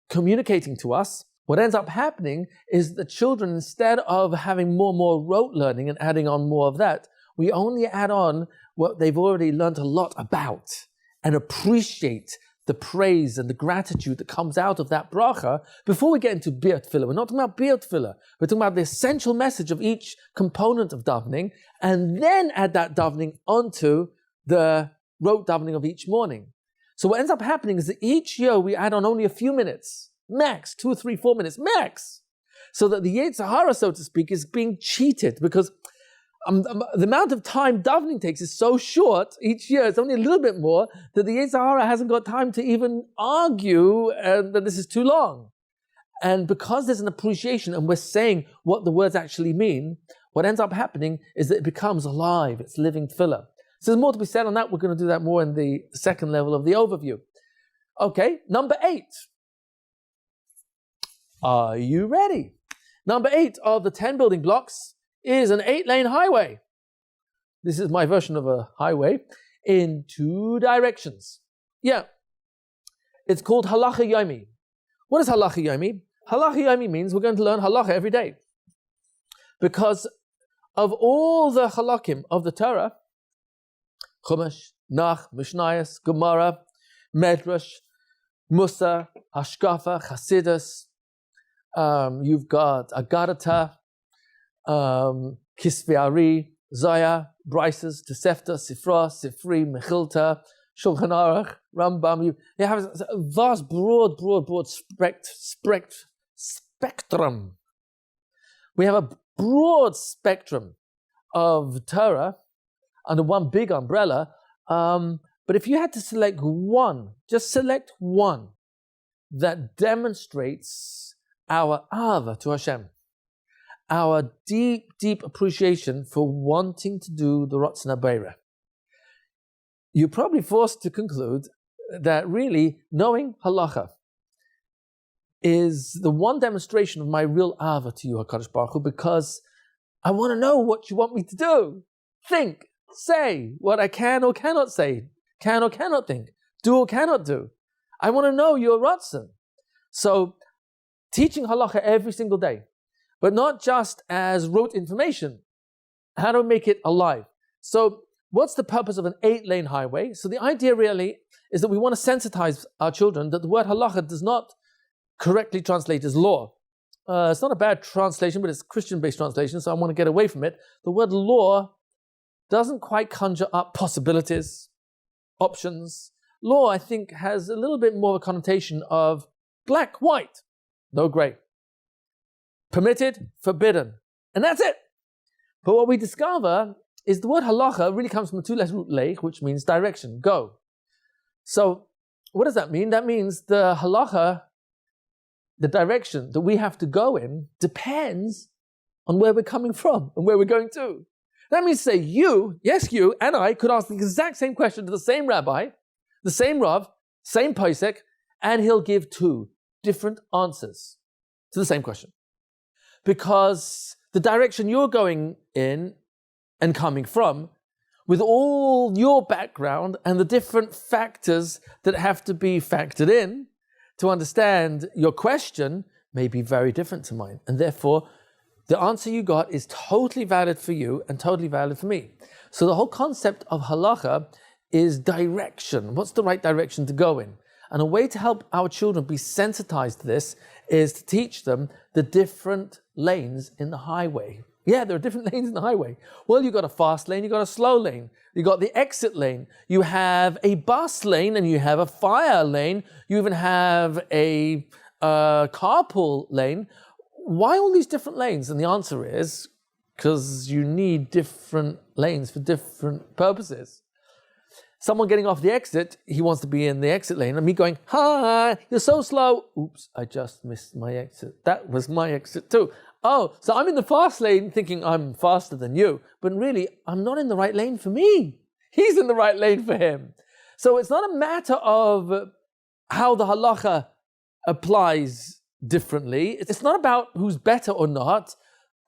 communicating to us, what ends up happening is the children, instead of having more and more rote learning and adding on more of that, we only add on what they've already learned a lot about and appreciate the praise and the gratitude that comes out of that bracha before we get into Bir Tefillah. We're not talking about Bir Tefillah. We're talking about the essential message of each component of davening, and then add that davening onto the rote davening of each morning. So what ends up happening is that each year we add on only a few minutes, max, 2, 3, 4 minutes, max, so that the Yetzer Hara, so to speak, is being cheated, because the amount of time davening takes is so short each year, it's only a little bit more, that the Yetzer Hara hasn't got time to even argue that this is too long. And because there's an appreciation and we're saying what the words actually mean, what ends up happening is that it becomes alive, it's living tefillah. So there's more to be said on that. We're going to do that more in the second level of the overview. Okay, number 8. Are you ready? Number 8 of the 10 building blocks is an 8-lane highway. This is my version of a highway in 2 directions. Yeah. It's called Halacha Yomi. What is Halacha Yomi? Halacha Yomi means we're going to learn Halacha every day. Because of all the Halakim of the Torah, Chumash, Nach, Mishnayos, Gemara, Medrash, Musa, Hashkafa, Chasidus, you've got Agadata, Kisvei Ari, Zaya, Brises, Tosefta, Sifra, Sifri, Mechilta, Shulchan Aruch, Rambam. You have a vast, broad spectrum. We have a broad spectrum of Torah under one big umbrella. But if you had to select one, just select one that demonstrates our ahava to Hashem, our deep, deep appreciation for wanting to do the Ratzon HaBeirah, you're probably forced to conclude that really knowing Halacha is the one demonstration of my real ahava to you, HaKadosh Baruch Hu, because I want to know what you want me to do. Think, say what I can or cannot say, can or cannot think, do or cannot do. I want to know your Ratzon. So teaching Halacha every single day, but not just as rote information. How to make it alive. So what's the purpose of an 8-lane highway? So the idea really is that we want to sensitize our children that the word halacha does not correctly translate as law. It's not a bad translation, but it's a Christian-based translation, so I want to get away from it. The word law doesn't quite conjure up possibilities, options. Law, I think, has a little bit more of a connotation of black, white, no gray. permitted, forbidden. And that's it. But what we discover is the word halacha really comes from the two-letter root leich, which means direction, go. So what does that mean? That means the halacha, the direction that we have to go in, depends on where we're coming from and where we're going to. That means, say, you and I could ask the exact same question to the same rabbi, the same rav, same posek, and he'll give two different answers to the same question. Because the direction you're going in and coming from, with all your background and the different factors that have to be factored in to understand your question, may be very different to mine. And therefore, the answer you got is totally valid for you and totally valid for me. So the whole concept of halacha is direction. What's the right direction to go in? And a way to help our children be sensitized to this is to teach them the different lanes in the highway. Yeah, there are different lanes in the highway. Well, you've got a fast lane, you've got a slow lane, you've got the exit lane, you have a bus lane, and you have a fire lane, you even have a carpool lane. Why all these different lanes? And the answer is because you need different lanes for different purposes. Someone getting off the exit, he wants to be in the exit lane, and me going, hi, you're so slow. Oops, I just missed my exit. That was my exit too. Oh, so I'm in the fast lane thinking I'm faster than you, but really, I'm not in the right lane for me. He's in the right lane for him. So it's not a matter of how the halacha applies differently. It's not about who's better or not.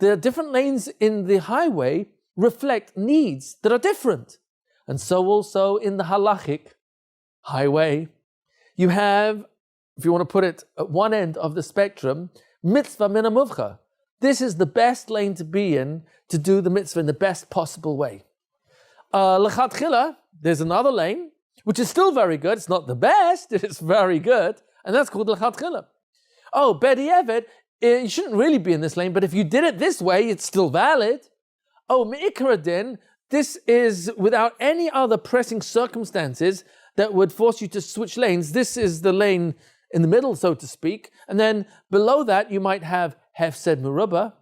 The different lanes in the highway reflect needs that are different. And so also in the halachic highway, you have, if you want to put it at one end of the spectrum, mitzvah min hamuvcha. This is the best lane to be in to do the mitzvah in the best possible way. Lechatchila, there's another lane, which is still very good. It's not the best, it's very good. And that's called lechatchila. Oh, b'di'evet, you shouldn't really be in this lane, but if you did it this way, it's still valid. Oh, me'ikra din, this is without any other pressing circumstances that would force you to switch lanes. This is the lane in the middle, so to speak. And then below that, you might have hefsed merubah.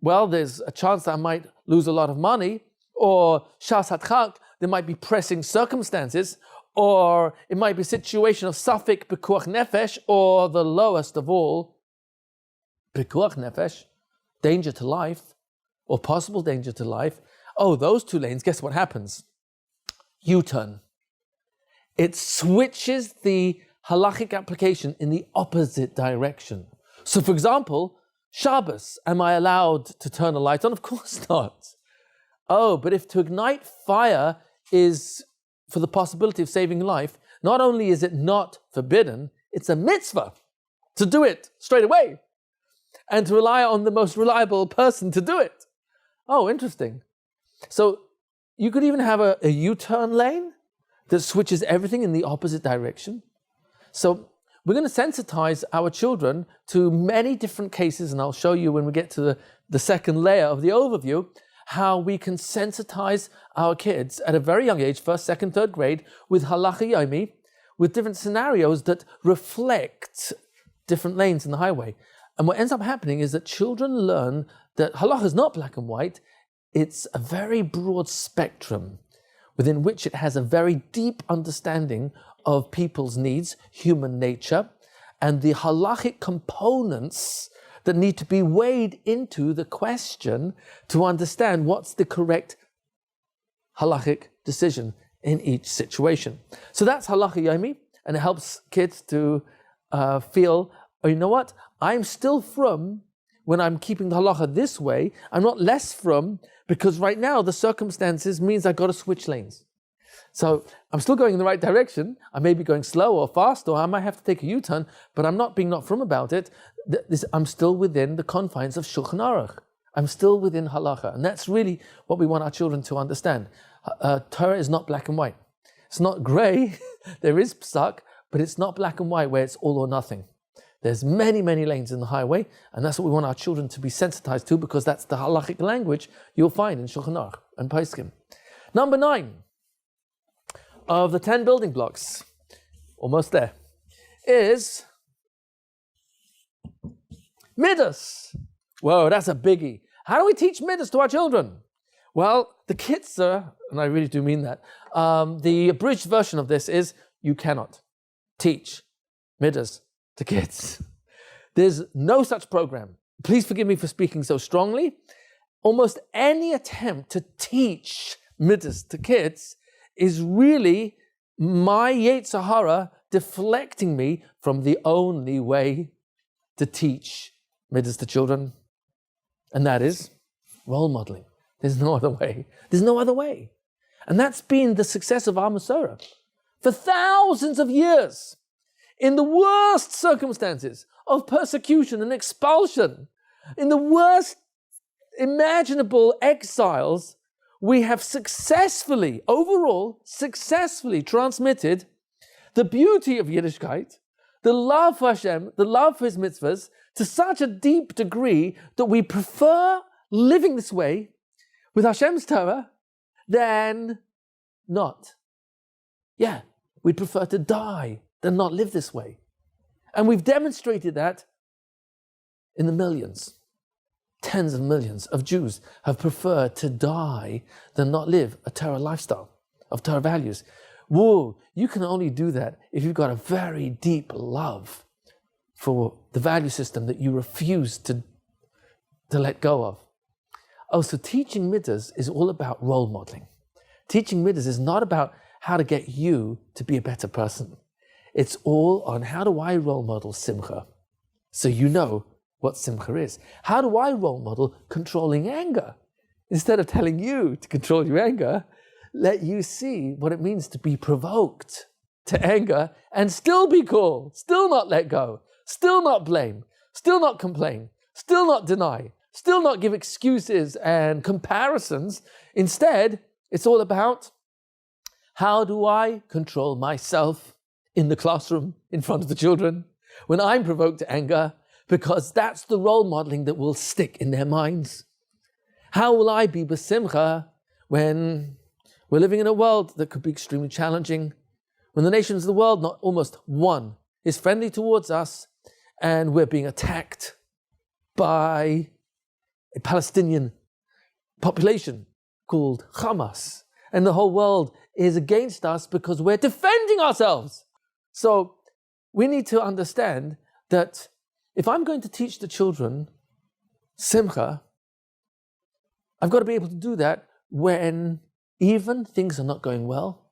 Well, there's a chance that I might lose a lot of money. Or shas hatchak, there might be pressing circumstances. Or it might be a situation of suffix pikuach nefesh, or the lowest of all, pikuach nefesh, danger to life, or possible danger to life. Oh, those two lanes, guess what happens? U-turn. It switches the halachic application in the opposite direction. So for example, Shabbos, am I allowed to turn a light on? Of course not. Oh, but if to ignite fire is for the possibility of saving life, not only is it not forbidden, it's a mitzvah to do it straight away and to rely on the most reliable person to do it. Oh, interesting. So you could even have a U-turn lane that switches everything in the opposite direction. So we're going to sensitize our children to many different cases, and I'll show you when we get to the second layer of the overview, how we can sensitize our kids at a very young age, first, second, third grade, with halacha yomi, with different scenarios that reflect different lanes in the highway. And what ends up happening is that children learn that halacha is not black and white, it's a very broad spectrum within which it has a very deep understanding of people's needs, human nature, and the halachic components that need to be weighed into the question to understand what's the correct halachic decision in each situation. So that's halacha yomi, and it helps kids to feel, oh, you know what? I'm still from when I'm keeping the halacha this way. I'm not less from because right now the circumstances means I've got to switch lanes. So I'm still going in the right direction. I may be going slow or fast, or I might have to take a U-turn, but I'm not being not from about it. I'm still within the confines of Shulchan Aruch. I'm still within halacha. And that's really what we want our children to understand. Torah is not black and white. It's not gray. There is psak, but it's not black and white where it's all or nothing. There's many, many lanes in the highway, and that's what we want our children to be sensitized to, because that's the halachic language you'll find in Shulchan Aruch and Poskim. Number 9 of the 10 building blocks, almost there, is Midas. Whoa, that's a biggie. How do we teach Midas to our children? Well, the kitzur, and I really do mean that, the abridged version of this is you cannot teach Midas to kids. There's no such program. Please forgive me for speaking so strongly. Almost any attempt to teach Midas to kids is really my Yetzer Hara deflecting me from the only way to teach Midas to children, and that is role modeling. There's no other way. There's no other way. And that's been the success of our Masorah for thousands of years. In the worst circumstances of persecution and expulsion, in the worst imaginable exiles, we have overall successfully transmitted the beauty of Yiddishkeit, the love for Hashem, the love for His mitzvahs, to such a deep degree that we prefer living this way with Hashem's Torah than not. Yeah, we'd prefer to die than not live this way. And we've demonstrated that in the millions. Tens of millions of Jews have preferred to die than not live a Torah lifestyle of Torah values. Whoa, you can only do that if you've got a very deep love for the value system that you refuse to let go of. Oh, so teaching Midas is all about role modeling. Teaching Midas is not about how to get you to be a better person. It's all on how do I role model Simcha, so you know what Simcha is. How do I role model controlling anger? Instead of telling you to control your anger, let you see what it means to be provoked to anger and still be cool, still not let go, still not blame, still not complain, still not deny, still not give excuses and comparisons. Instead, it's all about how do I control myself in the classroom in front of the children when I'm provoked to anger, because that's the role modeling that will stick in their minds. How will I be besimcha when we're living in a world that could be extremely challenging, when the nations of the world, not almost one, is friendly towards us, and we're being attacked by a Palestinian population called Hamas, and the whole world is against us because we're defending ourselves. So we need to understand that if I'm going to teach the children Simcha, I've got to be able to do that when even things are not going well,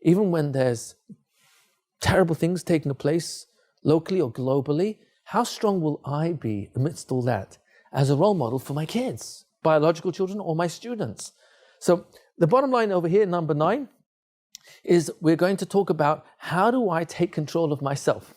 even when there's terrible things taking place locally or globally. How strong will I be amidst all that as a role model for my kids, biological children or my students? So the bottom line over here, number 9, is we're going to talk about how do I take control of myself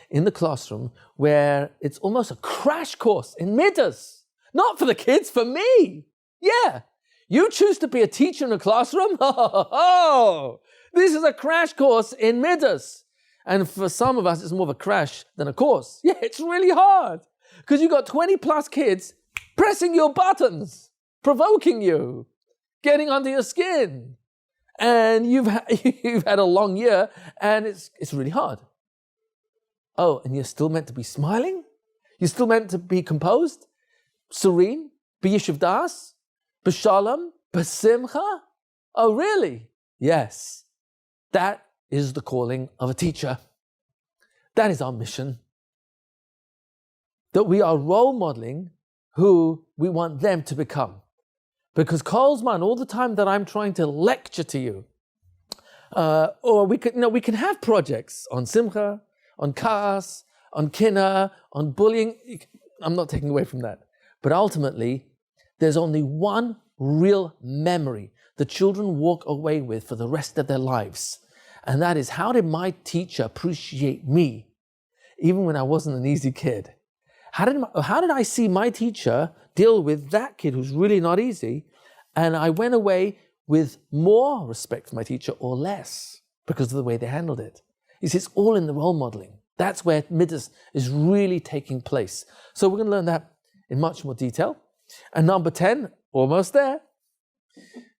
in the classroom, where it's almost a crash course in Midas. Not for the kids, for me. Yeah. You choose to be a teacher in a classroom? Oh, this is a crash course in Midas. And for some of us, it's more of a crash than a course. Yeah, it's really hard because you've got 20 plus kids pressing your buttons, provoking you, getting under your skin. And you've had a long year and it's really hard. Oh, and you're still meant to be smiling? You're still meant to be composed, serene, b'yishuv das, b'shalom, b'simcha? Oh, really? Yes. That is the calling of a teacher. That is our mission. That we are role modeling who we want them to become. Because Kolzman, all the time that I'm trying to lecture to you, or we can have projects on Simcha, on Kaas, on Kina, on bullying. I'm not taking away from that. But ultimately, there's only one real memory the children walk away with for the rest of their lives. And that is, how did my teacher appreciate me, even when I wasn't an easy kid? How did I see my teacher deal with that kid who's really not easy? And I went away with more respect for my teacher or less because of the way they handled it. You see, it's all in the role modeling. That's where Midas is really taking place. So we're going to learn that in much more detail. And number 10, almost there.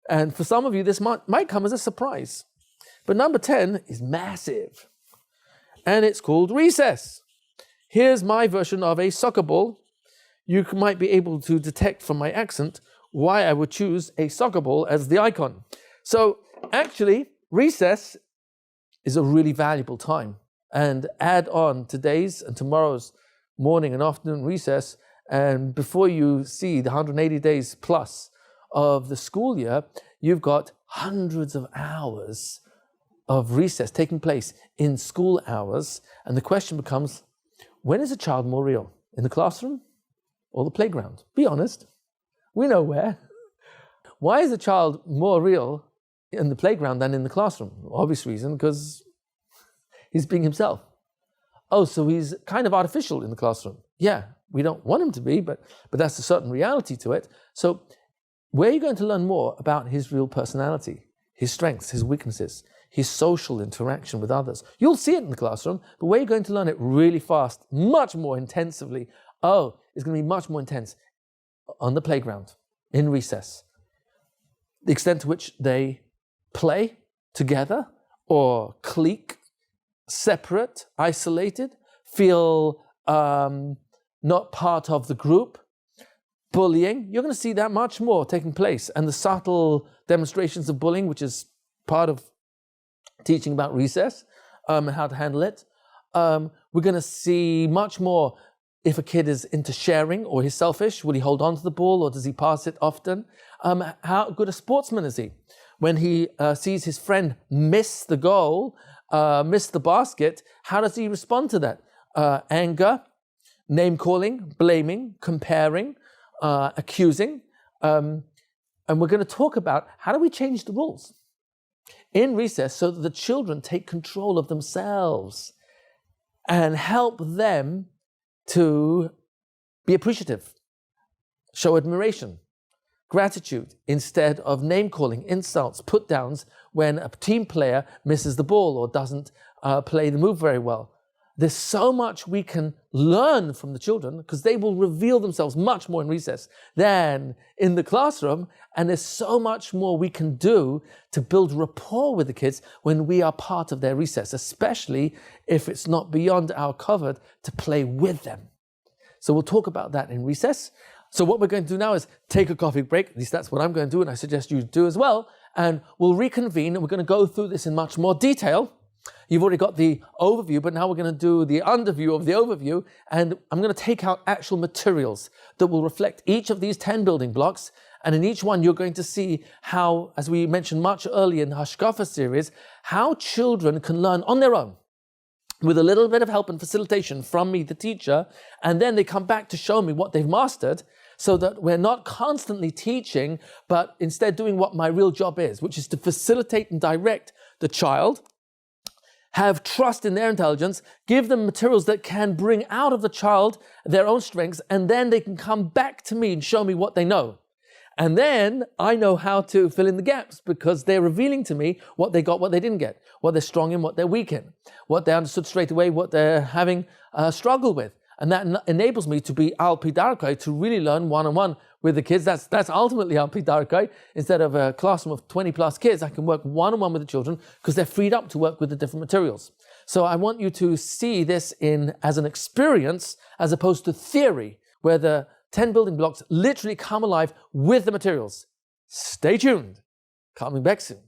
And for some of you, this might come as a surprise. But number 10 is massive. And it's called recess. Here's my version of a soccer ball you might be able to detect from my accent why I would choose a soccer ball as the icon. So actually, recess is a really valuable time. And add on today's and tomorrow's morning and afternoon recess, and before you see the 180 days plus of the school year, you've got hundreds of hours of recess taking place in school hours. And the question becomes, when is a child more real? In the classroom or the playground? Be honest. We know where. Why is a child more real in the playground than in the classroom? Obvious reason, because he's being himself. Oh, so he's kind of artificial in the classroom. Yeah, we don't want him to be, but that's a certain reality to it. So where are you going to learn more about his real personality, his strengths, his weaknesses, his social interaction with others? You'll see it in the classroom, but where are you going to learn it really fast, much more intensively? Oh, it's going to be much more intense on the playground, in recess. The extent to which they play together or clique, separate, isolated, feel not part of the group, bullying. You're going to see that much more taking place. And the subtle demonstrations of bullying, which is part of teaching about recess and how to handle it. We're going to see much more if a kid is into sharing or he's selfish. Will he hold on to the ball or does he pass it often? How good a sportsman is he? When he sees his friend miss the goal, miss the basket, how does he respond to that? Anger, name-calling, blaming, comparing, accusing. And we're going to talk about how do we change the rules in recess so that the children take control of themselves and help them to be appreciative, show admiration, gratitude, instead of name-calling, insults, put-downs when a team player misses the ball or doesn't play the move very well. There's so much we can learn from the children because they will reveal themselves much more in recess than in the classroom. And there's so much more we can do to build rapport with the kids when we are part of their recess, especially if it's not beyond our covered to play with them. So we'll talk about that in recess. So what we're going to do now is take a coffee break. At least that's what I'm going to do, and I suggest you do as well. And we'll reconvene, and we're going to go through this in much more detail. You've already got the overview, but now we're going to do the underview of the overview, and I'm going to take out actual materials that will reflect each of these 10 building blocks, and in each one you're going to see how, as we mentioned much earlier in the Hashkafa series, how children can learn on their own with a little bit of help and facilitation from me, the teacher, and then they come back to show me what they've mastered, so that we're not constantly teaching, but instead doing what my real job is, which is to facilitate and direct the child, have trust in their intelligence, give them materials that can bring out of the child their own strengths, and then they can come back to me and show me what they know. And then I know how to fill in the gaps because they're revealing to me what they got, what they didn't get, what they're strong in, what they're weak in, what they understood straight away, what they're having a struggle with. And that enables me to be al pi darkai, to really learn one-on-one with the kids. That's ultimately al pi darkai. Instead of a classroom of 20 plus kids, I can work one-on-one with the children because they're freed up to work with the different materials. So I want you to see this as an experience as opposed to theory, where the 10 building blocks literally come alive with the materials. Stay tuned. Coming back soon.